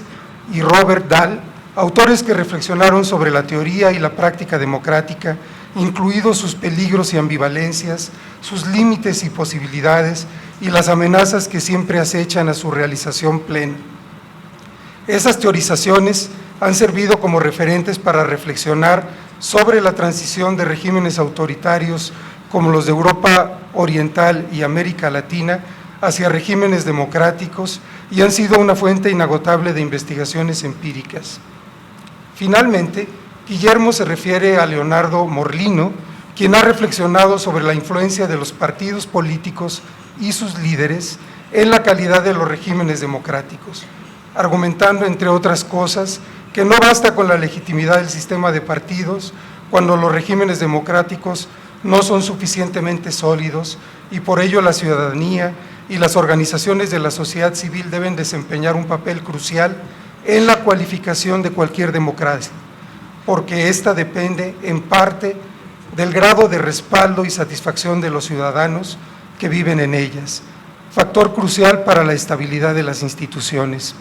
y Robert Dahl, autores que reflexionaron sobre la teoría y la práctica democrática, incluidos sus peligros y ambivalencias, sus límites y posibilidades y las amenazas que siempre acechan a su realización plena. Esas teorizaciones han servido como referentes para reflexionar sobre la transición de regímenes autoritarios como los de Europa Oriental y América Latina hacia regímenes democráticos y han sido una fuente inagotable de investigaciones empíricas. Finalmente, Guillermo se refiere a Leonardo Morlino, quien ha reflexionado sobre la influencia de los partidos políticos y sus líderes en la calidad de los regímenes democráticos, argumentando, entre otras cosas, que no basta con la legitimidad del sistema de partidos cuando los regímenes democráticos no son suficientemente sólidos y por ello la ciudadanía y las organizaciones de la sociedad civil deben desempeñar un papel crucial en la cualificación de cualquier democracia, porque ésta depende en parte del grado de respaldo y satisfacción de los ciudadanos que viven en ellas, factor crucial para la estabilidad de las instituciones.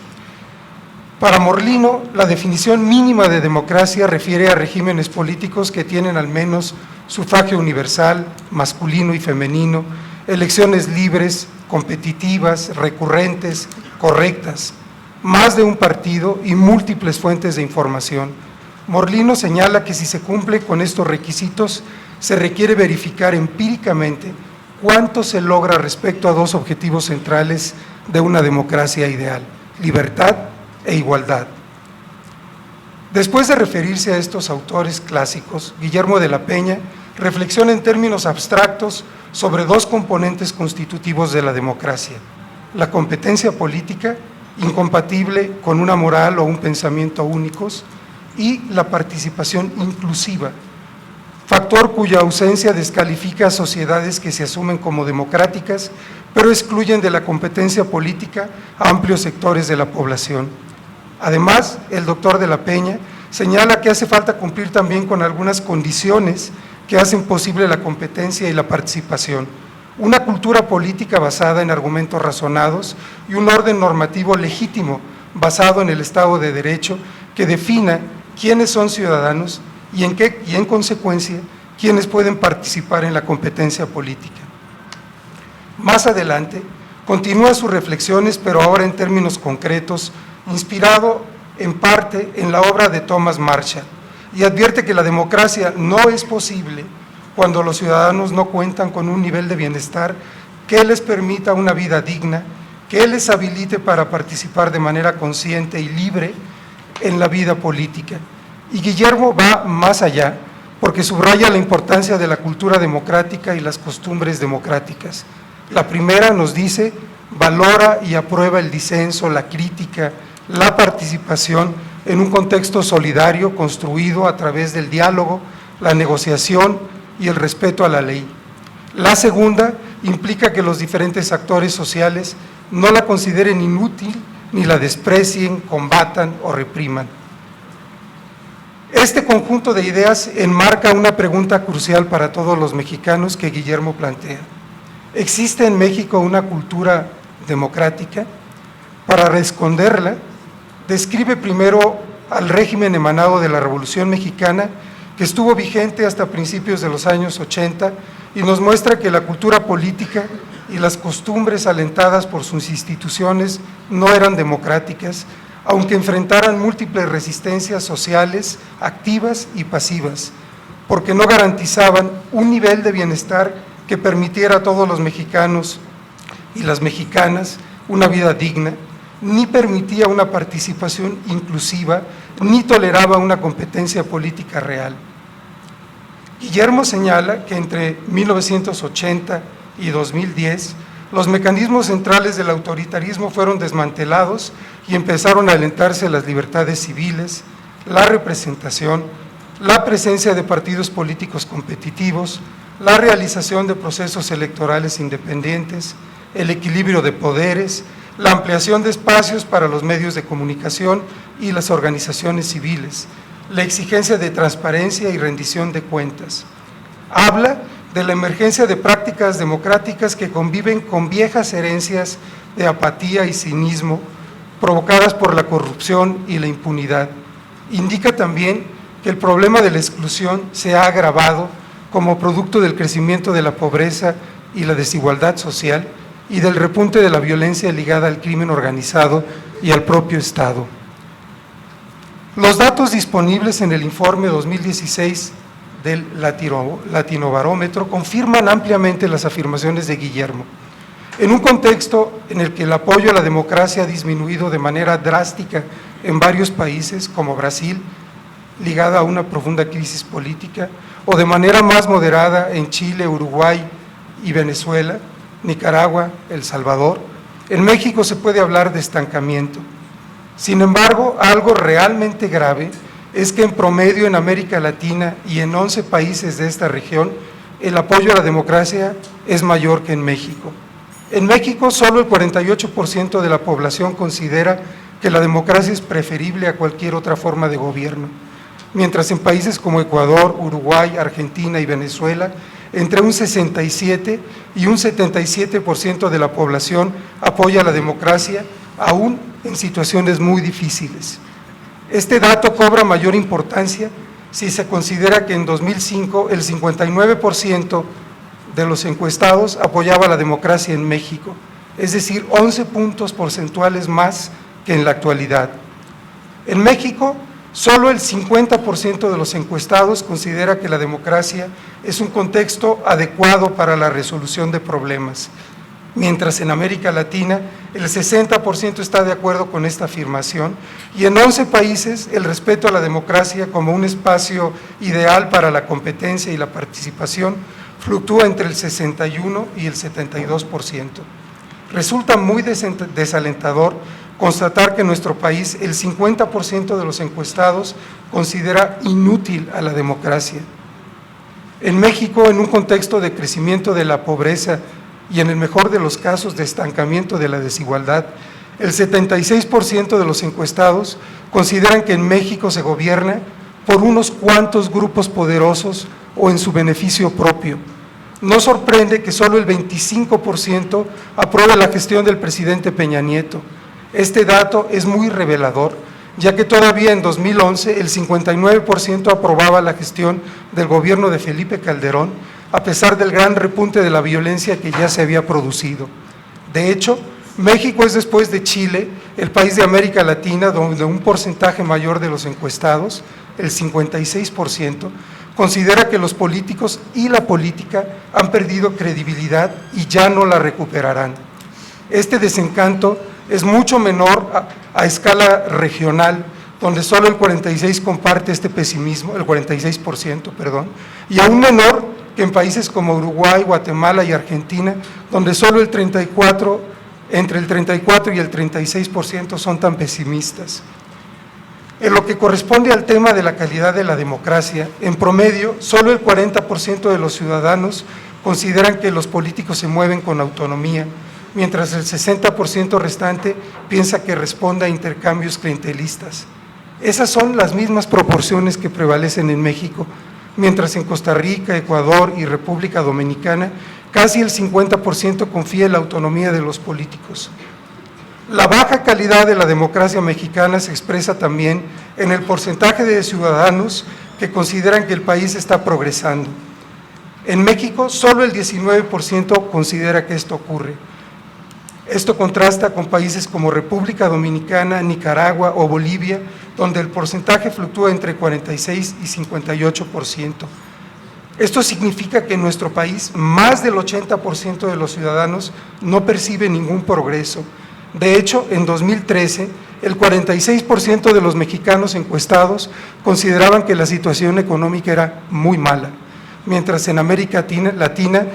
Para Morlino, la definición mínima de democracia refiere a regímenes políticos que tienen al menos sufragio universal, masculino y femenino, elecciones libres, competitivas, recurrentes, correctas, más de un partido y múltiples fuentes de información. Morlino señala que si se cumple con estos requisitos, se requiere verificar empíricamente cuánto se logra respecto a dos objetivos centrales de una democracia ideal: libertad e igualdad. Después de referirse a estos autores clásicos, Guillermo de la Peña reflexiona en términos abstractos sobre dos componentes constitutivos de la democracia: la competencia política, incompatible con una moral o un pensamiento únicos, y la participación inclusiva, factor cuya ausencia descalifica a sociedades que se asumen como democráticas, pero excluyen de la competencia política a amplios sectores de la población. Además, el doctor de la Peña señala que hace falta cumplir también con algunas condiciones que hacen posible la competencia y la participación: una cultura política basada en argumentos razonados y un orden normativo legítimo basado en el Estado de Derecho que defina quiénes son ciudadanos y en consecuencia quiénes pueden participar en la competencia política. Más adelante, continúa sus reflexiones, pero ahora en términos concretos, inspirado en parte en la obra de Thomas Marshall, y advierte que la democracia no es posible cuando los ciudadanos no cuentan con un nivel de bienestar que les permita una vida digna, que les habilite para participar de manera consciente y libre en la vida política. Y Guillermo va más allá, porque subraya la importancia de la cultura democrática y las costumbres democráticas. La primera nos dice: valora y aprueba el disenso, la crítica, la participación en un contexto solidario construido a través del diálogo, la negociación y el respeto a la ley. La segunda implica que los diferentes actores sociales no la consideren inútil, ni la desprecien, combatan o repriman. Este conjunto de ideas enmarca una pregunta crucial para todos los mexicanos que Guillermo plantea. ¿Existe en México una cultura democrática? Para responderla, describe primero al régimen emanado de la Revolución Mexicana, que estuvo vigente hasta principios de los años 80, y nos muestra que la cultura política y las costumbres alentadas por sus instituciones no eran democráticas, aunque enfrentaran múltiples resistencias sociales, activas y pasivas, porque no garantizaban un nivel de bienestar que permitiera a todos los mexicanos y las mexicanas una vida digna, ni permitía una participación inclusiva, ni toleraba una competencia política real. Guillermo señala que entre 1980 y 2010, los mecanismos centrales del autoritarismo fueron desmantelados y empezaron a alentarse las libertades civiles, la representación, la presencia de partidos políticos competitivos, la realización de procesos electorales independientes, el equilibrio de poderes, la ampliación de espacios para los medios de comunicación y las organizaciones civiles, la exigencia de transparencia y rendición de cuentas. Habla de la emergencia de prácticas democráticas que conviven con viejas herencias de apatía y cinismo provocadas por la corrupción y la impunidad. Indica también que el problema de la exclusión se ha agravado como producto del crecimiento de la pobreza y la desigualdad social y del repunte de la violencia ligada al crimen organizado y al propio Estado. Los datos disponibles en el informe 2016 del Latinobarómetro confirman ampliamente las afirmaciones de Guillermo. En un contexto en el que el apoyo a la democracia ha disminuido de manera drástica en varios países, como Brasil, ligada a una profunda crisis política, o de manera más moderada en Chile, Uruguay y Venezuela, Nicaragua, El Salvador, en México se puede hablar de estancamiento. Sin embargo, algo realmente grave es que en promedio en América Latina y en 11 países de esta región, el apoyo a la democracia es mayor que en México. En México, solo el 48% de la población considera que la democracia es preferible a cualquier otra forma de gobierno, mientras en países como Ecuador, Uruguay, Argentina y Venezuela, entre un 67 y un 77% de la población apoya la democracia, aún en situaciones muy difíciles. Este dato cobra mayor importancia si se considera que en 2005 el 59% de los encuestados apoyaba la democracia en México, es decir, 11 puntos porcentuales más que en la actualidad. En México, solo el 50% de los encuestados considera que la democracia es un contexto adecuado para la resolución de problemas, mientras en América Latina el 60% está de acuerdo con esta afirmación y en 11 países el respeto a la democracia como un espacio ideal para la competencia y la participación fluctúa entre el 61 y el 72%. Resulta muy desalentador constatar que en nuestro país el 50% de los encuestados considera inútil a la democracia. En México, en un contexto de crecimiento de la pobreza y en el mejor de los casos de estancamiento de la desigualdad, el 76% de los encuestados consideran que en México se gobierna por unos cuantos grupos poderosos o en su beneficio propio. No sorprende que solo el 25% apruebe la gestión del presidente Peña Nieto. Este dato es muy revelador, ya que todavía en 2011 el 59% aprobaba la gestión del gobierno de Felipe Calderón, a pesar del gran repunte de la violencia que ya se había producido. De hecho, México es, después de Chile, el país de América Latina donde un porcentaje mayor de los encuestados, el 56%, considera que los políticos y la política han perdido credibilidad y ya no la recuperarán. Este desencanto es mucho menor a escala regional, donde solo el 46% comparte este pesimismo, el 46%, perdón, y aún menor que en países como Uruguay, Guatemala y Argentina, donde solo entre el 34 y el 36% son tan pesimistas. En lo que corresponde al tema de la calidad de la democracia, en promedio, solo el 40% de los ciudadanos consideran que los políticos se mueven con autonomía, mientras el 60% restante piensa que responde a intercambios clientelistas. Esas son las mismas proporciones que prevalecen en México, mientras en Costa Rica, Ecuador y República Dominicana casi el 50% confía en la autonomía de los políticos. La baja calidad de la democracia mexicana se expresa también en el porcentaje de ciudadanos que consideran que el país está progresando. En México, solo el 19% considera que esto ocurre. Esto contrasta con países como República Dominicana, Nicaragua o Bolivia, donde el porcentaje fluctúa entre 46 y 58%. Esto significa que en nuestro país más del 80% de los ciudadanos no percibe ningún progreso. De hecho, en 2013, el 46% de los mexicanos encuestados consideraban que la situación económica era muy mala, mientras en América Latina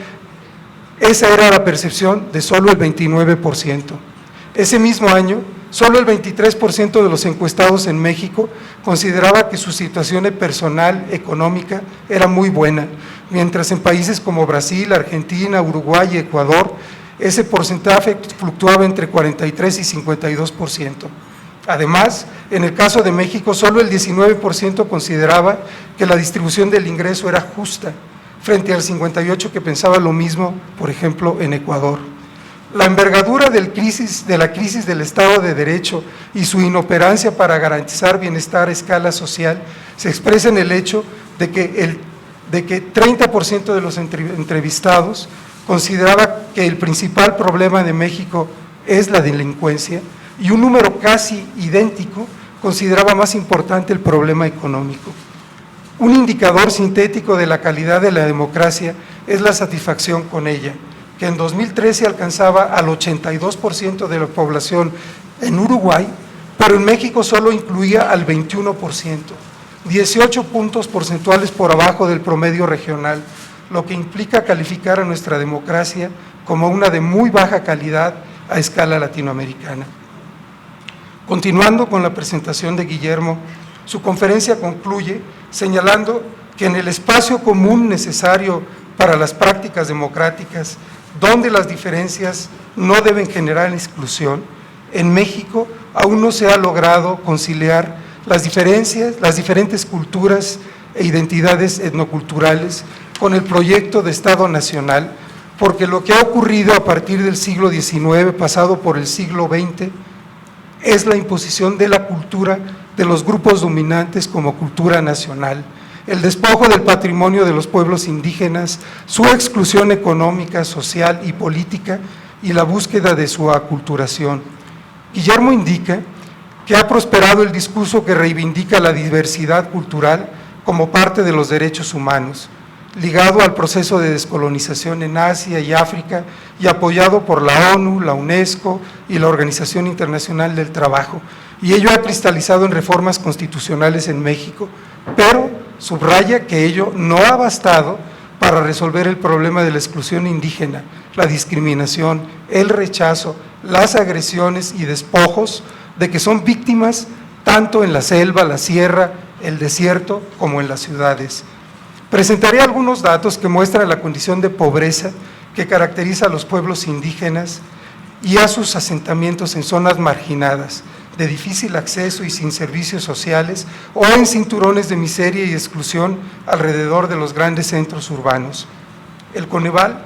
esa era la percepción de solo el 29%. Ese mismo año, solo el 23% de los encuestados en México consideraba que su situación personal, económica, era muy buena, mientras en países como Brasil, Argentina, Uruguay y Ecuador, ese porcentaje fluctuaba entre 43 y 52%. Además, en el caso de México, solo el 19% consideraba que la distribución del ingreso era justa, frente al 58% que pensaba lo mismo, por ejemplo, en Ecuador. La envergadura de la crisis del Estado de Derecho y su inoperancia para garantizar bienestar a escala social se expresa en el hecho de que 30% de los entrevistados consideraba que el principal problema de México es la delincuencia y un número casi idéntico consideraba más importante el problema económico. Un indicador sintético de la calidad de la democracia es la satisfacción con ella, que en 2013 alcanzaba al 82% de la población en Uruguay, pero en México solo incluía al 21%, 18 puntos porcentuales por abajo del promedio regional, lo que implica calificar a nuestra democracia como una de muy baja calidad a escala latinoamericana. Continuando con la presentación de Guillermo, su conferencia concluye señalando que en el espacio común necesario para las prácticas democráticas, donde las diferencias no deben generar exclusión, en México aún no se ha logrado conciliar las diferentes culturas e identidades etnoculturales con el proyecto de Estado Nacional, porque lo que ha ocurrido a partir del siglo XIX, pasado por el siglo XX, es la imposición de la cultura de los grupos dominantes como cultura nacional, el despojo del patrimonio de los pueblos indígenas, su exclusión económica, social y política y la búsqueda de su aculturación. Guillermo indica que ha prosperado el discurso que reivindica la diversidad cultural como parte de los derechos humanos, ligado al proceso de descolonización en Asia y África y apoyado por la ONU, la UNESCO y la Organización Internacional del Trabajo, y ello ha cristalizado en reformas constitucionales en México, pero subraya que ello no ha bastado para resolver el problema de la exclusión indígena, la discriminación, el rechazo, las agresiones y despojos de que son víctimas tanto en la selva, la sierra, el desierto, como en las ciudades. Presentaré algunos datos que muestran la condición de pobreza que caracteriza a los pueblos indígenas y a sus asentamientos en zonas marginadas, de difícil acceso y sin servicios sociales, o en cinturones de miseria y exclusión alrededor de los grandes centros urbanos. El Coneval,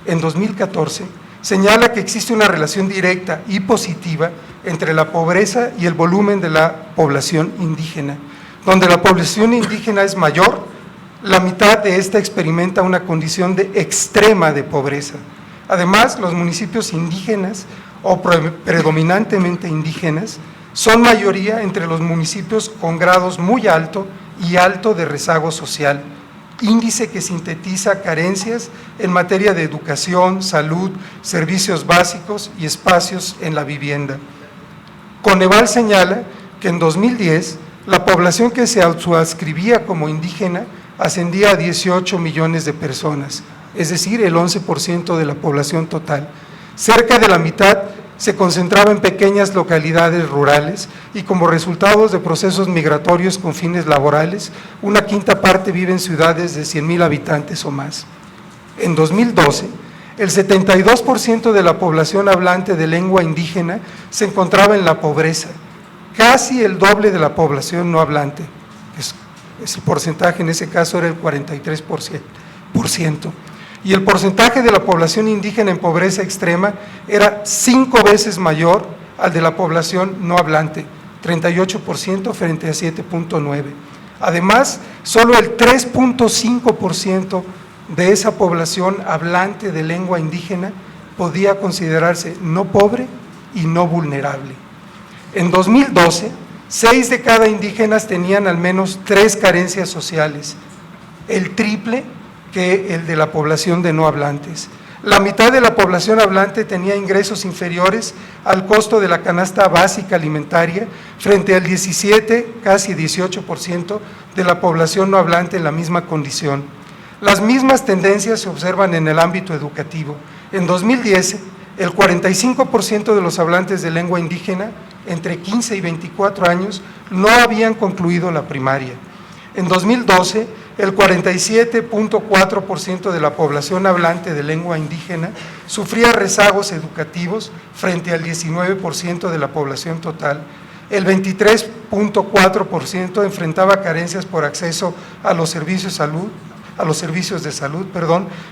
en 2014, señala que existe una relación directa y positiva entre la pobreza y el volumen de la población indígena. Donde la población indígena es mayor, la mitad de esta experimenta una condición de extrema de pobreza. Además, los municipios indígenas o predominantemente indígenas son mayoría entre los municipios con grados muy alto y alto de rezago social. índice que sintetiza carencias en materia de educación, salud, servicios básicos y espacios en la vivienda. Coneval señala que en 2010 la población que se autoadscribía como indígena ascendía a 18 millones de personas, es decir, el 11% de la población total. Cerca de la mitad se concentraba en pequeñas localidades rurales y como resultado de procesos migratorios con fines laborales, una quinta parte vive en ciudades de 100,000 habitantes o más. En 2012, el 72% de la población hablante de lengua indígena se encontraba en la pobreza, casi el doble de la población no hablante. El porcentaje en ese caso era el 43%. Y el porcentaje de la población indígena en pobreza extrema era 5 veces mayor al de la población no hablante, 38% frente a 7.9%. Además, solo el 3.5% de esa población hablante de lengua indígena podía considerarse no pobre y no vulnerable. En 2012, 6 de cada indígenas tenían al menos 3 carencias sociales, el triple que el de la población de no hablantes. La mitad de la población hablante tenía ingresos inferiores al costo de la canasta básica alimentaria frente al 17, casi 18% de la población no hablante en la misma condición. Las mismas tendencias se observan en el ámbito educativo. En 2010, el 45% de los hablantes de lengua indígena entre 15 y 24 años no habían concluido la primaria. En 2012, el 47.4% de la población hablante de lengua indígena sufría rezagos educativos frente al 19% de la población total. El 23.4% enfrentaba carencias por acceso a los servicios de salud,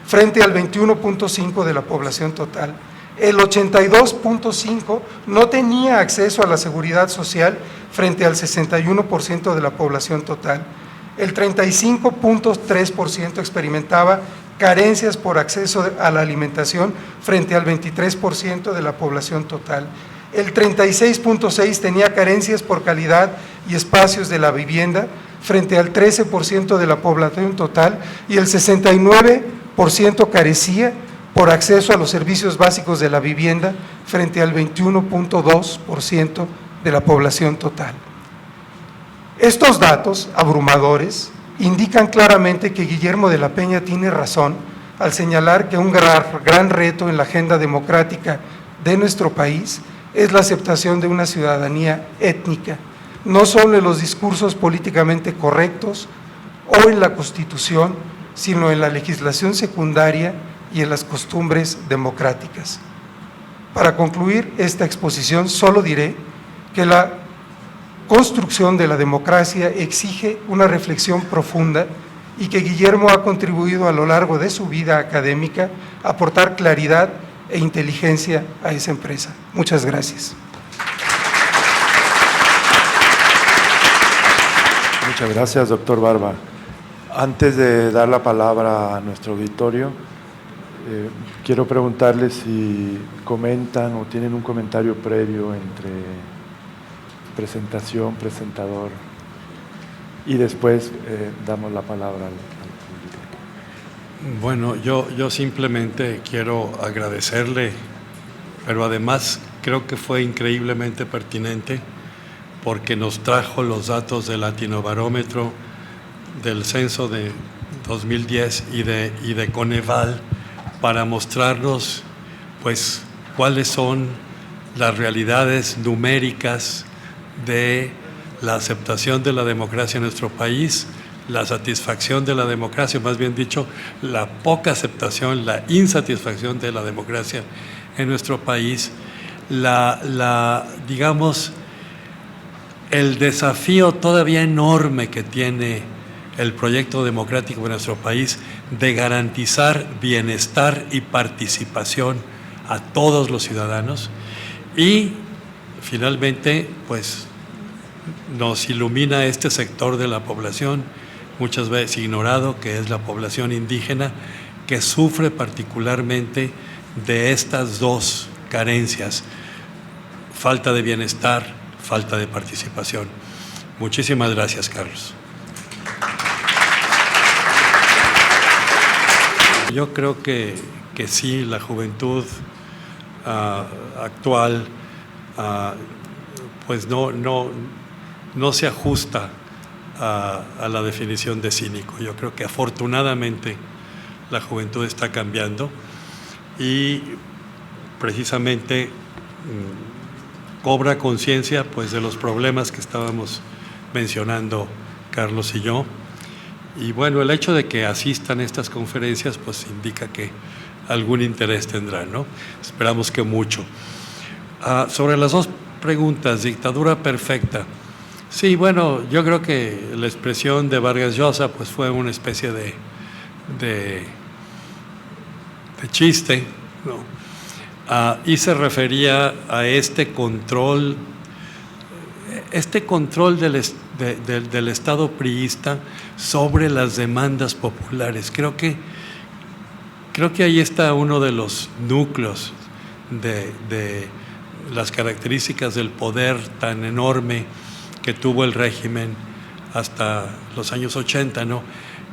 frente al 21.5% de la población total. El 82.5% no tenía acceso a la seguridad social frente al 61% de la población total. El 35.3% experimentaba carencias por acceso a la alimentación frente al 23% de la población total. El 36.6% tenía carencias por calidad y espacios de la vivienda frente al 13% de la población total y el 69% carecía por acceso a los servicios básicos de la vivienda frente al 21.2% de la población total. Estos datos abrumadores indican claramente que Guillermo de la Peña tiene razón al señalar que un gran reto en la agenda democrática de nuestro país es la aceptación de una ciudadanía étnica, no solo en los discursos políticamente correctos o en la Constitución, sino en la legislación secundaria y en las costumbres democráticas. Para concluir esta exposición, solo diré que la construcción de la democracia exige una reflexión profunda y que Guillermo ha contribuido a lo largo de su vida académica a aportar claridad e inteligencia a esa empresa. Muchas gracias. Muchas gracias, doctor Barba. Antes de dar la palabra a nuestro auditorio, quiero preguntarles si comentan o tienen un comentario previo entre presentación, presentador, y después damos la palabra al público. Bueno, yo simplemente quiero agradecerle, pero además creo que fue increíblemente pertinente porque nos trajo los datos del Latinobarómetro, del censo de 2010 y de Coneval para mostrarnos pues cuáles son las realidades numéricas de la aceptación de la democracia en nuestro país, la satisfacción de la democracia, más bien dicho, la poca aceptación, la insatisfacción de la democracia en nuestro país, digamos, el desafío todavía enorme que tiene el proyecto democrático de nuestro país de garantizar bienestar y participación a todos los ciudadanos y finalmente pues nos ilumina este sector de la población muchas veces ignorado, que es la población indígena, que sufre particularmente de estas dos carencias: falta de bienestar, falta de participación. Muchísimas gracias, Carlos. yo creo que sí, la juventud actual pues no se ajusta a la definición de cínico. Yo creo que afortunadamente la juventud está cambiando y precisamente cobra conciencia pues de los problemas que estábamos mencionando Carlos y yo. Y bueno, el hecho de que asistan a estas conferencias pues indica que algún interés tendrán, ¿no? Esperamos que mucho. Sobre las dos preguntas, dictadura perfecta. Sí, bueno, yo creo que la expresión de Vargas Llosa pues fue una especie de chiste, ¿no? Y se refería a este control del Estado priista sobre las demandas populares. Creo que ahí está uno de los núcleos de las características del poder tan enorme que tuvo el régimen hasta los años 80, ¿no?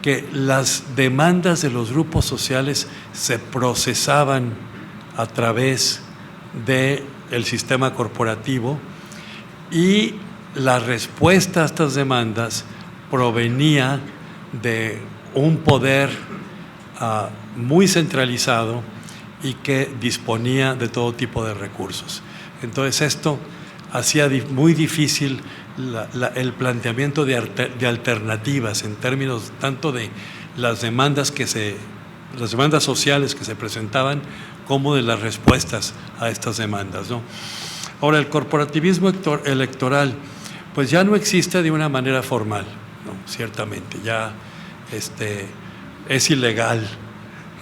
Que las demandas de los grupos sociales se procesaban a través del sistema corporativo y la respuesta a estas demandas provenía de un poder muy centralizado y que disponía de todo tipo de recursos. Entonces esto hacía muy difícil el planteamiento de alternativas en términos tanto de las demandas sociales que se presentaban como de las respuestas a estas demandas, ¿no? Ahora, el corporativismo electoral pues ya no existe de una manera formal, ¿no? Ciertamente, ya es ilegal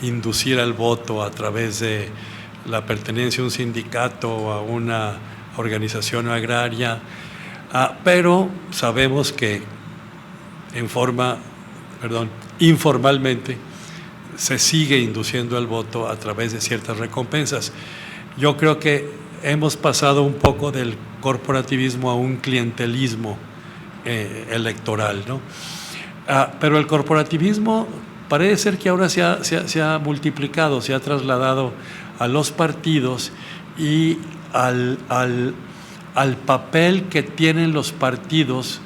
inducir al voto a través de la pertenencia a un sindicato o a una organización agraria, pero sabemos que informalmente se sigue induciendo el voto a través de ciertas recompensas. Yo creo que hemos pasado un poco del corporativismo a un clientelismo electoral, ¿no? Pero el corporativismo parece ser que ahora se ha multiplicado, se ha trasladado a los partidos y al papel que tienen los partidos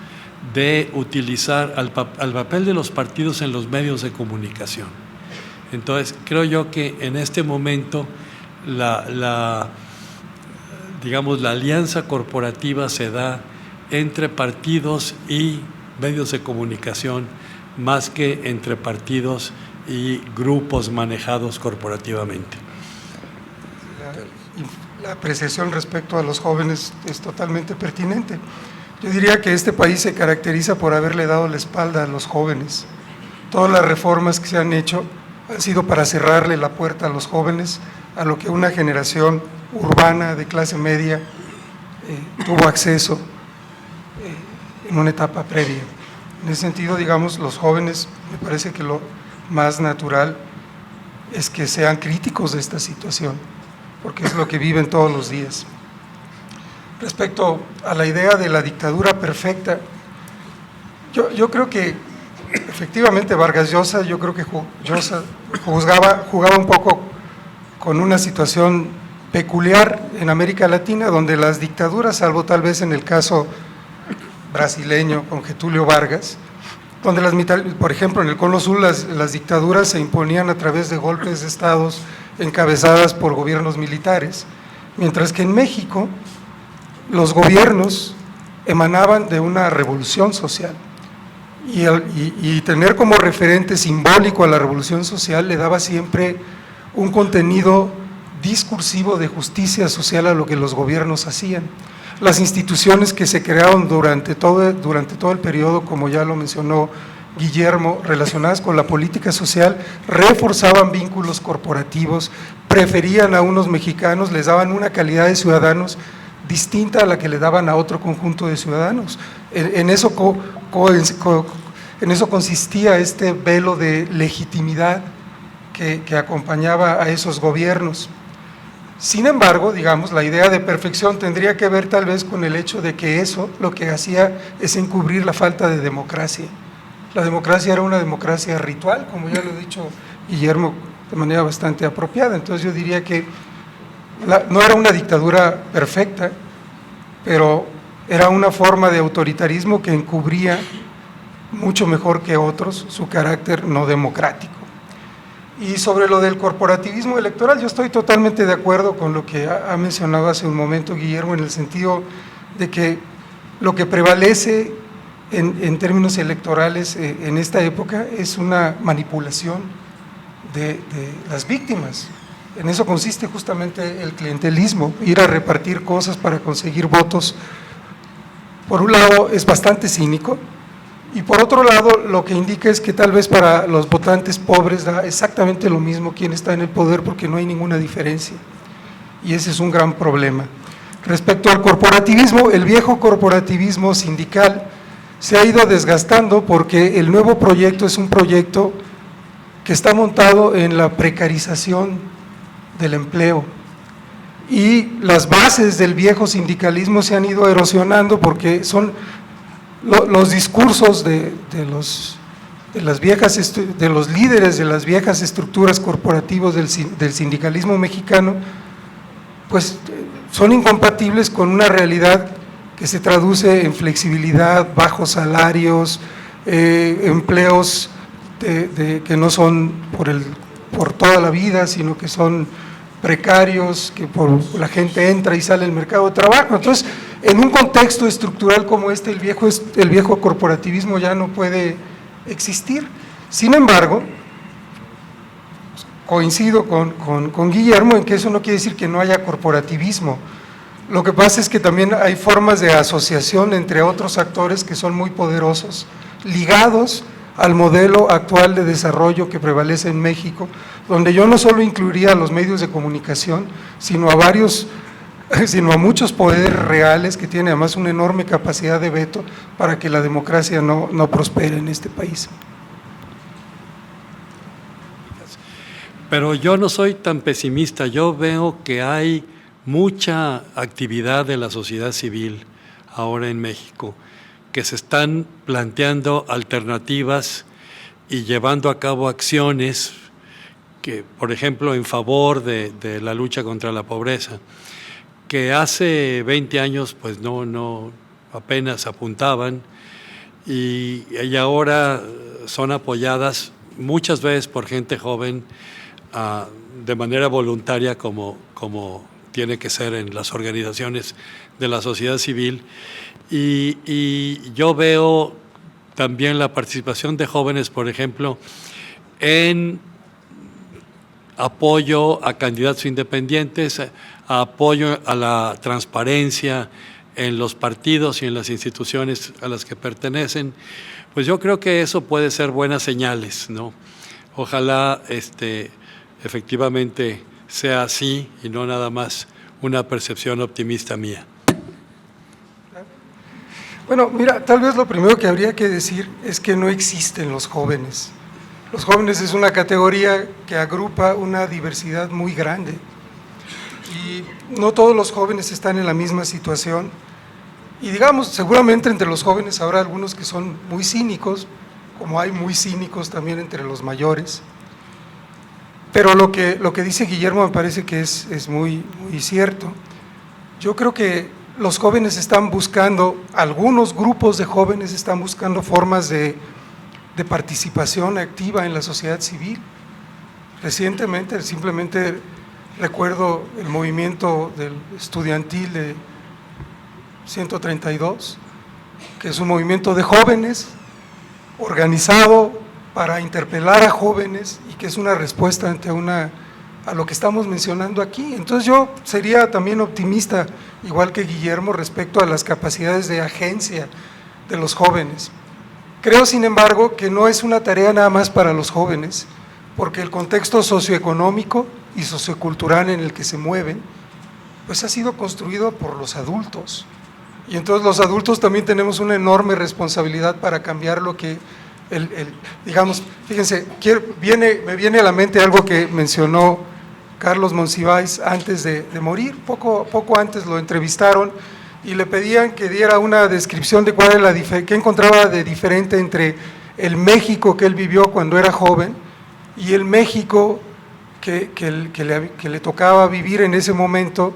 de utilizar, al papel de los partidos en los medios de comunicación. Entonces, creo yo que en este momento la alianza corporativa se da entre partidos y medios de comunicación más que entre partidos y grupos manejados corporativamente. La apreciación respecto a los jóvenes es totalmente pertinente. Yo diría que este país se caracteriza por haberle dado la espalda a los jóvenes. Todas las reformas que se han hecho han sido para cerrarle la puerta a los jóvenes, a lo que una generación urbana de clase media tuvo acceso en una etapa previa. En ese sentido, digamos, los jóvenes, me parece que lo más natural es que sean críticos de esta situación, porque es lo que viven todos los días. Respecto a la idea de la dictadura perfecta, yo creo que efectivamente Vargas Llosa, yo creo que Llosa jugaba un poco con una situación peculiar en América Latina, donde las dictaduras, salvo tal vez en el caso brasileño con Getúlio Vargas, donde por ejemplo en el Cono Sur las dictaduras se imponían a través de golpes de estados encabezadas por gobiernos militares, mientras que en México los gobiernos emanaban de una revolución social y tener como referente simbólico a la revolución social le daba siempre un contenido discursivo de justicia social a lo que los gobiernos hacían. Las instituciones que se crearon durante todo el periodo, como ya lo mencionó Guillermo, relacionadas con la política social, reforzaban vínculos corporativos, preferían a unos mexicanos, les daban una calidad de ciudadanos distinta a la que le daban a otro conjunto de ciudadanos. En eso consistía este velo de legitimidad que acompañaba a esos gobiernos. Sin embargo, digamos, la idea de perfección tendría que ver tal vez con el hecho de que eso lo que hacía es encubrir la falta de democracia. La democracia era una democracia ritual, como ya lo ha dicho Guillermo de manera bastante apropiada. Entonces yo diría que no era una dictadura perfecta, pero era una forma de autoritarismo que encubría mucho mejor que otros su carácter no democrático. Y sobre lo del corporativismo electoral, yo estoy totalmente de acuerdo con lo que ha mencionado hace un momento Guillermo, en el sentido de que lo que prevalece en términos electorales en esta época es una manipulación de las víctimas. En eso consiste justamente el clientelismo, ir a repartir cosas para conseguir votos. Por un lado es bastante cínico, y por otro lado lo que indica es que tal vez para los votantes pobres da exactamente lo mismo quién está en el poder, porque no hay ninguna diferencia, y ese es un gran problema. Respecto al corporativismo, el viejo corporativismo sindical se ha ido desgastando porque el nuevo proyecto es un proyecto que está montado en la precarización del empleo, y las bases del viejo sindicalismo se han ido erosionando porque son los discursos de los líderes de las viejas estructuras corporativas del sindicalismo mexicano, pues son incompatibles con una realidad que se traduce en flexibilidad, bajos salarios, empleos que no son por toda la vida, sino que son precarios, que la gente entra y sale del mercado de trabajo. Entonces, en un contexto estructural como este, el viejo corporativismo ya no puede existir. Sin embargo, coincido con Guillermo en que eso no quiere decir que no haya corporativismo. Lo que pasa es que también hay formas de asociación entre otros actores que son muy poderosos, ligados al modelo actual de desarrollo que prevalece en México, donde yo no solo incluiría a los medios de comunicación, sino a muchos poderes reales que tienen además una enorme capacidad de veto para que la democracia no prospere en este país. Pero yo no soy tan pesimista, yo veo que hay mucha actividad de la sociedad civil ahora en México, que se están planteando alternativas y llevando a cabo acciones que, por ejemplo, en favor de la lucha contra la pobreza, que hace 20 años pues no apenas apuntaban y ahora son apoyadas muchas veces por gente joven de manera voluntaria como tiene que ser en las organizaciones de la sociedad civil. Y yo veo también la participación de jóvenes, por ejemplo, en apoyo a candidatos independientes, apoyo a la transparencia en los partidos y en las instituciones a las que pertenecen. Pues yo creo que eso puede ser buenas señales, ¿no? Ojalá efectivamente sea así y no nada más una percepción optimista mía. Bueno, mira, tal vez lo primero que habría que decir es que no existen los jóvenes. Los jóvenes es una categoría que agrupa una diversidad muy grande y no todos los jóvenes están en la misma situación. Y digamos, seguramente entre los jóvenes habrá algunos que son muy cínicos, como hay muy cínicos también entre los mayores. Pero lo que dice Guillermo me parece que es muy cierto. Yo creo que los jóvenes están buscando, algunos grupos de jóvenes están buscando formas de participación activa en la sociedad civil. Recientemente, simplemente recuerdo el movimiento estudiantil de 132, que es un movimiento de jóvenes organizado para interpelar a jóvenes y que es una respuesta a lo que estamos mencionando aquí. Entonces yo sería también optimista, igual que Guillermo, respecto a las capacidades de agencia de los jóvenes. Creo, sin embargo, que no es una tarea nada más para los jóvenes, porque el contexto socioeconómico y sociocultural en el que se mueven, pues ha sido construido por los adultos. Y entonces los adultos también tenemos una enorme responsabilidad para cambiar lo que, digamos, fíjense, me viene a la mente algo que mencionó Carlos Monsiváis antes de morir. Poco antes lo entrevistaron y le pedían que diera una descripción de cuál era qué encontraba de diferente entre el México que él vivió cuando era joven y el México que le tocaba vivir en ese momento,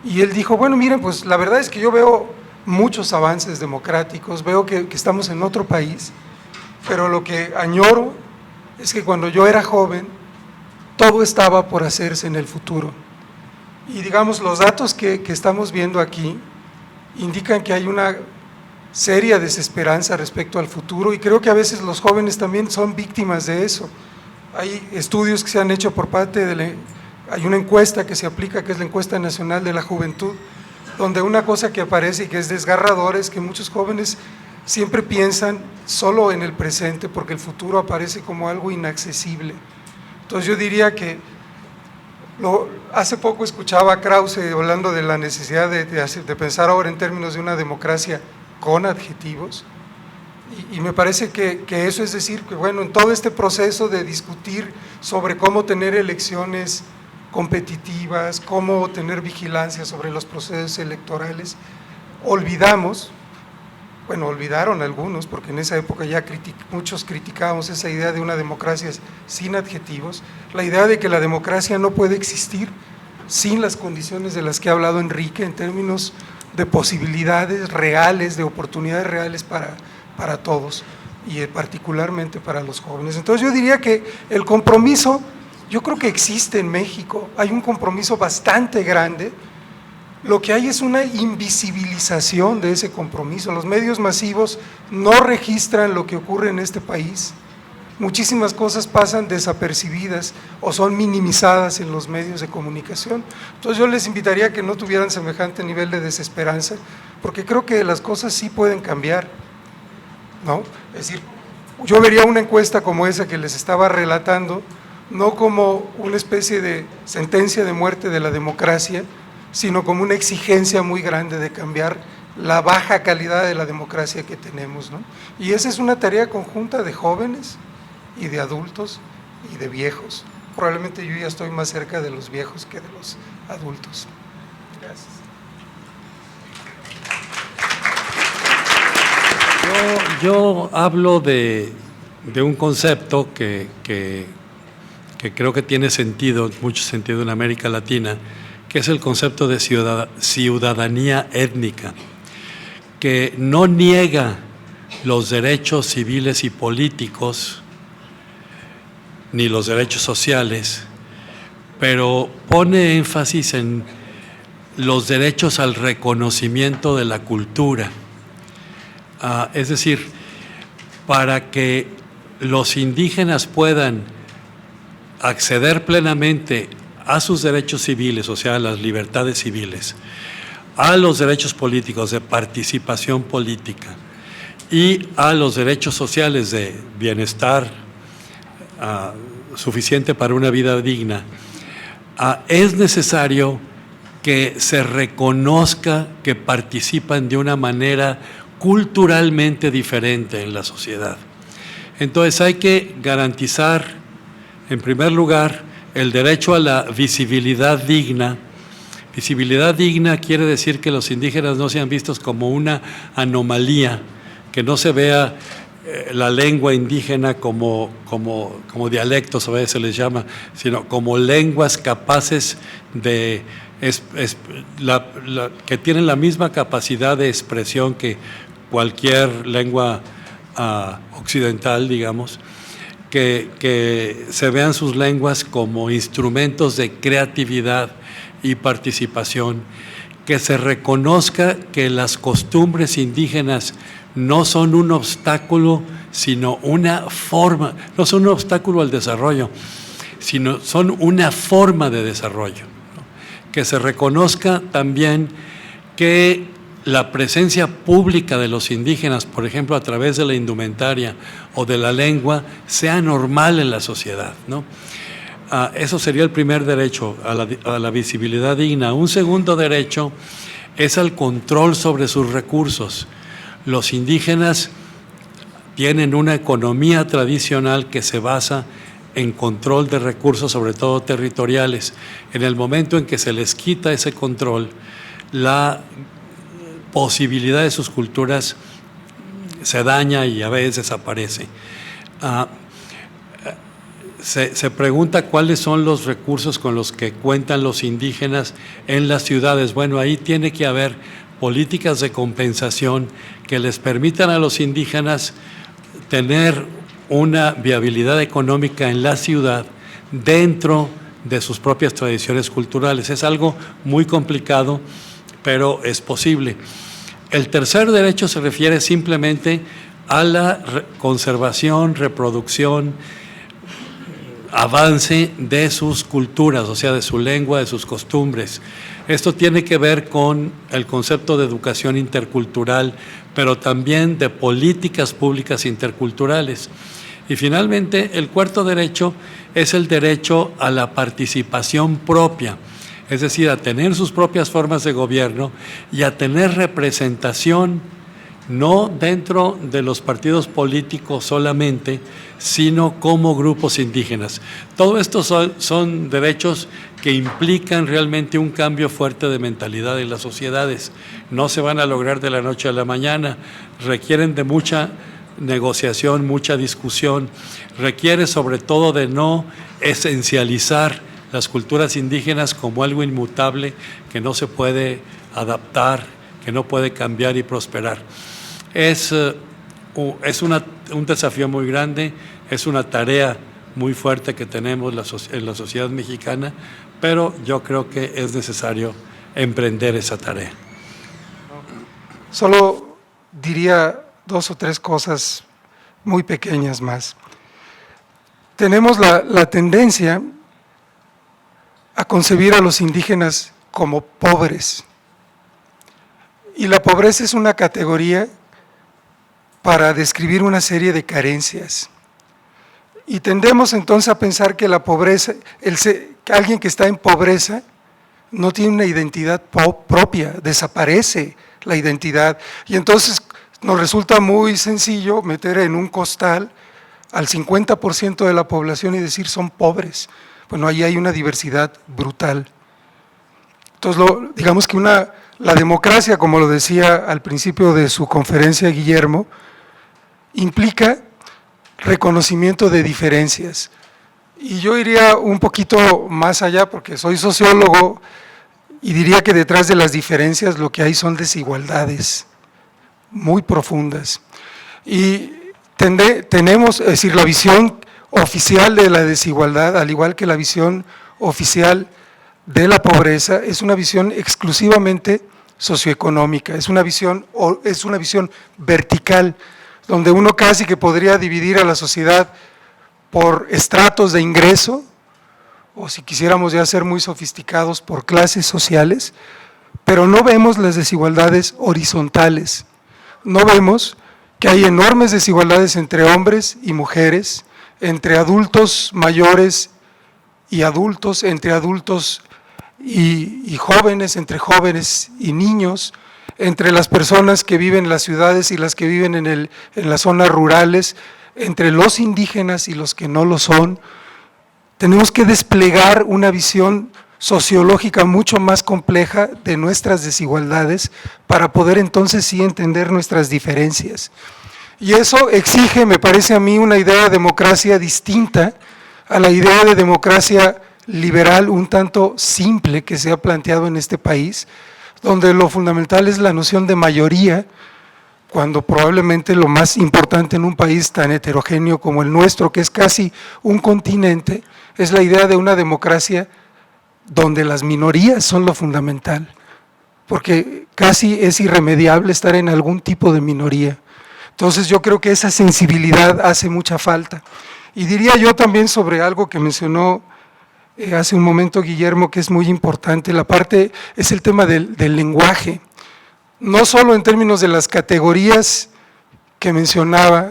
y él dijo, bueno, miren, pues la verdad es que yo veo muchos avances democráticos, veo que estamos en otro país, pero lo que añoro es que cuando yo era joven, todo estaba por hacerse en el futuro. Y digamos, los datos que estamos viendo aquí indican que hay una seria desesperanza respecto al futuro, y creo que a veces los jóvenes también son víctimas de eso. Hay estudios que se han hecho por parte hay una encuesta que se aplica, que es la Encuesta Nacional de la Juventud, donde una cosa que aparece y que es desgarradora es que muchos jóvenes siempre piensan solo en el presente, porque el futuro aparece como algo inaccesible. Entonces yo diría que hace poco escuchaba a Krause hablando de la necesidad de pensar ahora en términos de una democracia con adjetivos, y me parece que eso es decir, que bueno, en todo este proceso de discutir sobre cómo tener elecciones competitivas, cómo tener vigilancia sobre los procesos electorales, olvidaron algunos, porque en esa época ya muchos criticábamos esa idea de una democracia sin adjetivos, la idea de que la democracia no puede existir sin las condiciones de las que ha hablado Enrique, en términos de posibilidades reales, de oportunidades reales para todos, y particularmente para los jóvenes. Entonces yo diría que el compromiso, yo creo que existe en México, hay un compromiso bastante grande. Lo que hay es una invisibilización de ese compromiso. Los medios masivos no registran lo que ocurre en este país. Muchísimas cosas pasan desapercibidas o son minimizadas en los medios de comunicación. Entonces yo les invitaría a que no tuvieran semejante nivel de desesperanza, porque creo que las cosas sí pueden cambiar, ¿no? Es decir, yo vería una encuesta como esa que les estaba relatando, no como una especie de sentencia de muerte de la democracia, sino como una exigencia muy grande de cambiar la baja calidad de la democracia que tenemos, ¿no? Y esa es una tarea conjunta de jóvenes y de adultos y de viejos. Probablemente yo ya estoy más cerca de los viejos que de los adultos. Gracias. Yo hablo de un concepto que creo que tiene sentido, mucho sentido en América Latina, que es el concepto de ciudadanía étnica, que no niega los derechos civiles y políticos, ni los derechos sociales, pero pone énfasis en los derechos al reconocimiento de la cultura. Es decir, para que los indígenas puedan acceder plenamente a sus derechos civiles, o sea, a las libertades civiles, a los derechos políticos de participación política y a los derechos sociales de bienestar suficiente para una vida digna, es necesario que se reconozca que participan de una manera culturalmente diferente en la sociedad. Entonces hay que garantizar, en primer lugar, el derecho a la visibilidad digna. Visibilidad digna quiere decir que los indígenas no sean vistos como una anomalía, que no se vea la lengua indígena como dialectos, a veces se les llama, sino como lenguas capaces de que tienen la misma capacidad de expresión que cualquier lengua occidental, digamos, que se vean sus lenguas como instrumentos de creatividad y participación, que se reconozca que las costumbres indígenas no son un obstáculo, sino una forma, no son un obstáculo al desarrollo, sino son una forma de desarrollo, ¿no? Que se reconozca también que la presencia pública de los indígenas, por ejemplo, a través de la indumentaria o de la lengua, sea normal en la sociedad, ¿no? Eso sería el primer derecho, a la visibilidad digna. Un segundo derecho es al control sobre sus recursos. Los indígenas tienen una economía tradicional que se basa en control de recursos, sobre todo territoriales. En el momento en que se les quita ese control, la posibilidad de sus culturas se daña y a veces desaparece. se pregunta cuáles son los recursos con los que cuentan los indígenas en las ciudades. Bueno, ahí tiene que haber políticas de compensación que les permitan a los indígenas tener una viabilidad económica en la ciudad dentro de sus propias tradiciones culturales. Es algo muy complicado, pero es posible. El tercer derecho se refiere simplemente a la conservación, reproducción, avance de sus culturas, o sea, de su lengua, de sus costumbres. Esto tiene que ver con el concepto de educación intercultural, pero también de políticas públicas interculturales. Y finalmente, el cuarto derecho es el derecho a la participación propia, es decir, a tener sus propias formas de gobierno y a tener representación, no dentro de los partidos políticos solamente, sino como grupos indígenas. Todo esto son derechos que implican realmente un cambio fuerte de mentalidad en las sociedades. No se van a lograr de la noche a la mañana, requieren de mucha negociación, mucha discusión, requiere sobre todo de no esencializar las culturas indígenas como algo inmutable que no se puede adaptar, que no puede cambiar y prosperar. Es un desafío muy grande, es una tarea muy fuerte que tenemos en la sociedad mexicana, pero yo creo que es necesario emprender esa tarea. Solo diría 2 o 3 cosas muy pequeñas más. Tenemos la tendencia a concebir a los indígenas como pobres, y la pobreza es una categoría para describir una serie de carencias. Y tendemos entonces a pensar que la pobreza, que alguien que está en pobreza no tiene una identidad propia, desaparece la identidad. Y entonces nos resulta muy sencillo meter en un costal al 50% de la población y decir son pobres. Bueno, ahí hay una diversidad brutal. Entonces, digamos que la democracia, como lo decía al principio de su conferencia Guillermo, implica reconocimiento de diferencias. Y yo iría un poquito más allá, porque soy sociólogo, y diría que detrás de las diferencias lo que hay son desigualdades muy profundas. Y tenemos, es decir, la visión oficial de la desigualdad, al igual que la visión oficial de la pobreza, es una visión exclusivamente socioeconómica, es una visión vertical, donde uno casi que podría dividir a la sociedad por estratos de ingreso, o si quisiéramos ya ser muy sofisticados, por clases sociales, pero no vemos las desigualdades horizontales, no vemos que hay enormes desigualdades entre hombres y mujeres, entre adultos mayores y adultos, entre adultos y jóvenes, entre jóvenes y niños, entre las personas que viven en las ciudades y las que viven en las zonas rurales, entre los indígenas y los que no lo son. Tenemos que desplegar una visión sociológica mucho más compleja de nuestras desigualdades para poder entonces sí entender nuestras diferencias. Y eso exige, me parece a mí, una idea de democracia distinta a la idea de democracia liberal un tanto simple que se ha planteado en este país, donde lo fundamental es la noción de mayoría, cuando probablemente lo más importante en un país tan heterogéneo como el nuestro, que es casi un continente, es la idea de una democracia donde las minorías son lo fundamental, porque casi es irremediable estar en algún tipo de minoría. Entonces yo creo que esa sensibilidad hace mucha falta. Y diría yo también sobre algo que mencionó hace un momento Guillermo, que es muy importante, la parte es el tema del lenguaje, no solo en términos de las categorías que mencionaba,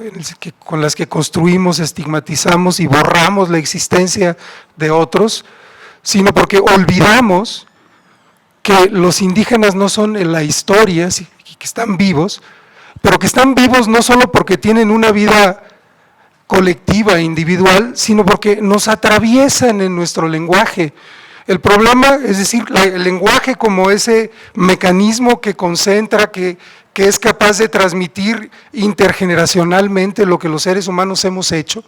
con las que construimos, estigmatizamos y borramos la existencia de otros, sino porque olvidamos que los indígenas no son en la historia, que están vivos, pero que están vivos no solo porque tienen una vida colectiva e individual, sino porque nos atraviesan en nuestro lenguaje. El problema, es decir, el lenguaje como ese mecanismo que concentra, que es capaz de transmitir intergeneracionalmente lo que los seres humanos hemos hecho,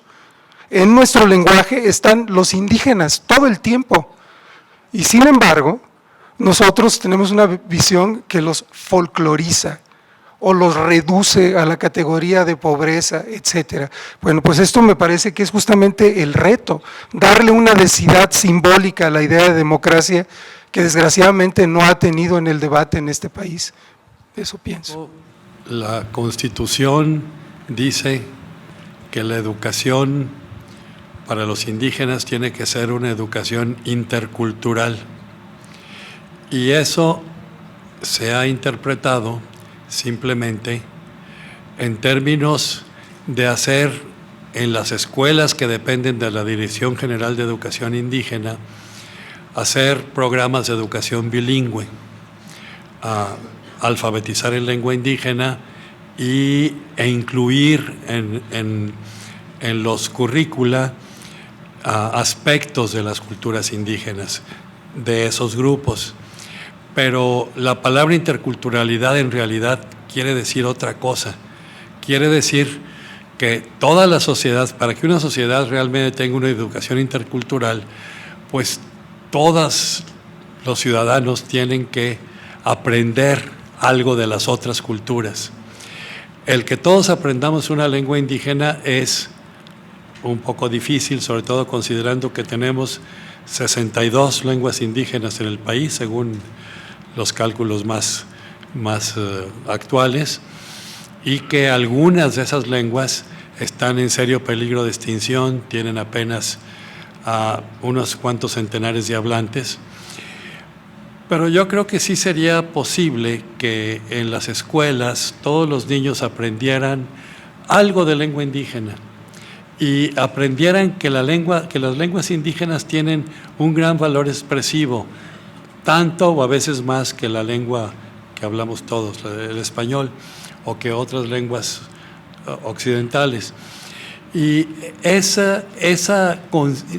En nuestro lenguaje están los indígenas todo el tiempo. Y sin embargo, nosotros tenemos una visión que los folcloriza o los reduce a la categoría de pobreza, etcétera. Bueno, pues esto me parece que es justamente el reto, darle una densidad simbólica a la idea de democracia que desgraciadamente no ha tenido en el debate en este país. Eso pienso. La Constitución dice que la educación para los indígenas tiene que ser una educación intercultural. Y eso se ha interpretado simplemente en términos de hacer en las escuelas que dependen de la Dirección General de Educación Indígena, hacer programas de educación bilingüe, alfabetizar en lengua indígena e incluir en los currícula aspectos de las culturas indígenas de esos grupos. Pero la palabra interculturalidad en realidad quiere decir otra cosa. Quiere decir que toda la sociedad, para que una sociedad realmente tenga una educación intercultural, pues todos los ciudadanos tienen que aprender algo de las otras culturas. El que todos aprendamos una lengua indígena es un poco difícil, sobre todo considerando que tenemos 62 lenguas indígenas en el país, según los cálculos más actuales, y que algunas de esas lenguas están en serio peligro de extinción, tienen apenas unos cuantos centenares de hablantes. Pero yo creo que sí sería posible que en las escuelas todos los niños aprendieran algo de lengua indígena y aprendieran que las lenguas indígenas tienen un gran valor expresivo, tanto o a veces más que la lengua que hablamos todos, el español, o que otras lenguas occidentales. Y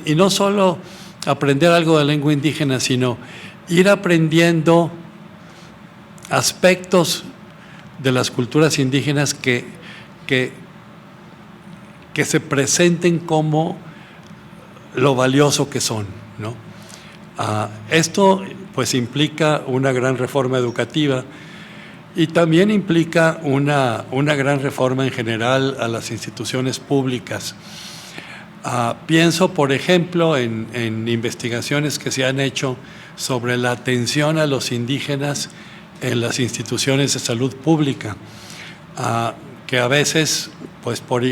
y no solo aprender algo de lengua indígena, sino ir aprendiendo aspectos de las culturas indígenas que se presenten como lo valioso que son, ¿no? Esto pues implica una gran reforma educativa y también implica una gran reforma en general a las instituciones públicas. Pienso, por ejemplo, en investigaciones que se han hecho sobre la atención a los indígenas en las instituciones de salud pública, que a veces, pues por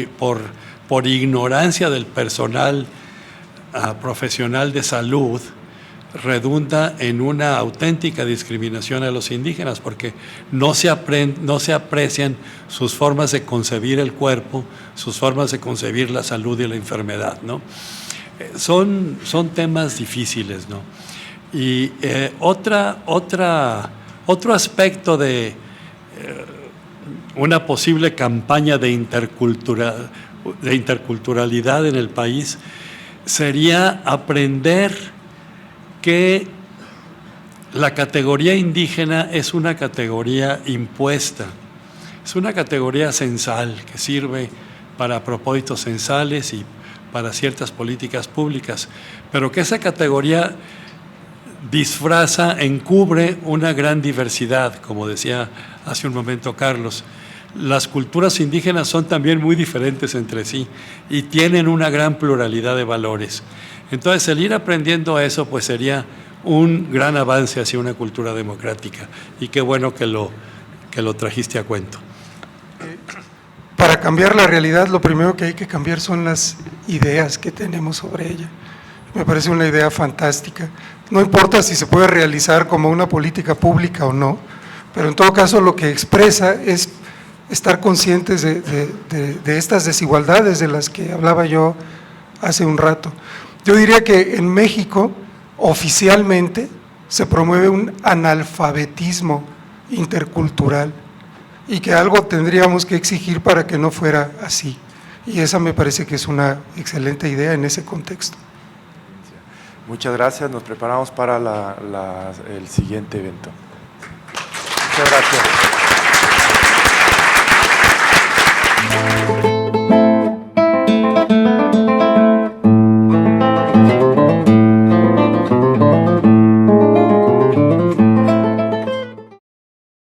ignorancia del personal profesional de salud, redunda en una auténtica discriminación a los indígenas, porque no se aprecian sus formas de concebir el cuerpo, sus formas de concebir la salud y la enfermedad, ¿no? Son temas difíciles, ¿no? Y otro aspecto de una posible campaña de interculturalidad en el país sería aprender que la categoría indígena es una categoría impuesta, es una categoría censal que sirve para propósitos censales y para ciertas políticas públicas, pero que esa categoría disfraza, encubre una gran diversidad, como decía hace un momento Carlos. Las culturas indígenas son también muy diferentes entre sí y tienen una gran pluralidad de valores. Entonces, el ir aprendiendo eso, pues sería un gran avance hacia una cultura democrática. Y qué bueno que lo trajiste a cuento. Para cambiar la realidad, lo primero que hay que cambiar son las ideas que tenemos sobre ella. Me parece una idea fantástica. No importa si se puede realizar como una política pública o no, pero en todo caso lo que expresa es estar conscientes de estas desigualdades de las que hablaba yo hace un rato. Yo diría que en México oficialmente se promueve un analfabetismo intercultural y que algo tendríamos que exigir para que no fuera así. Y esa me parece que es una excelente idea en ese contexto. Muchas gracias, nos preparamos para el siguiente evento. Muchas gracias.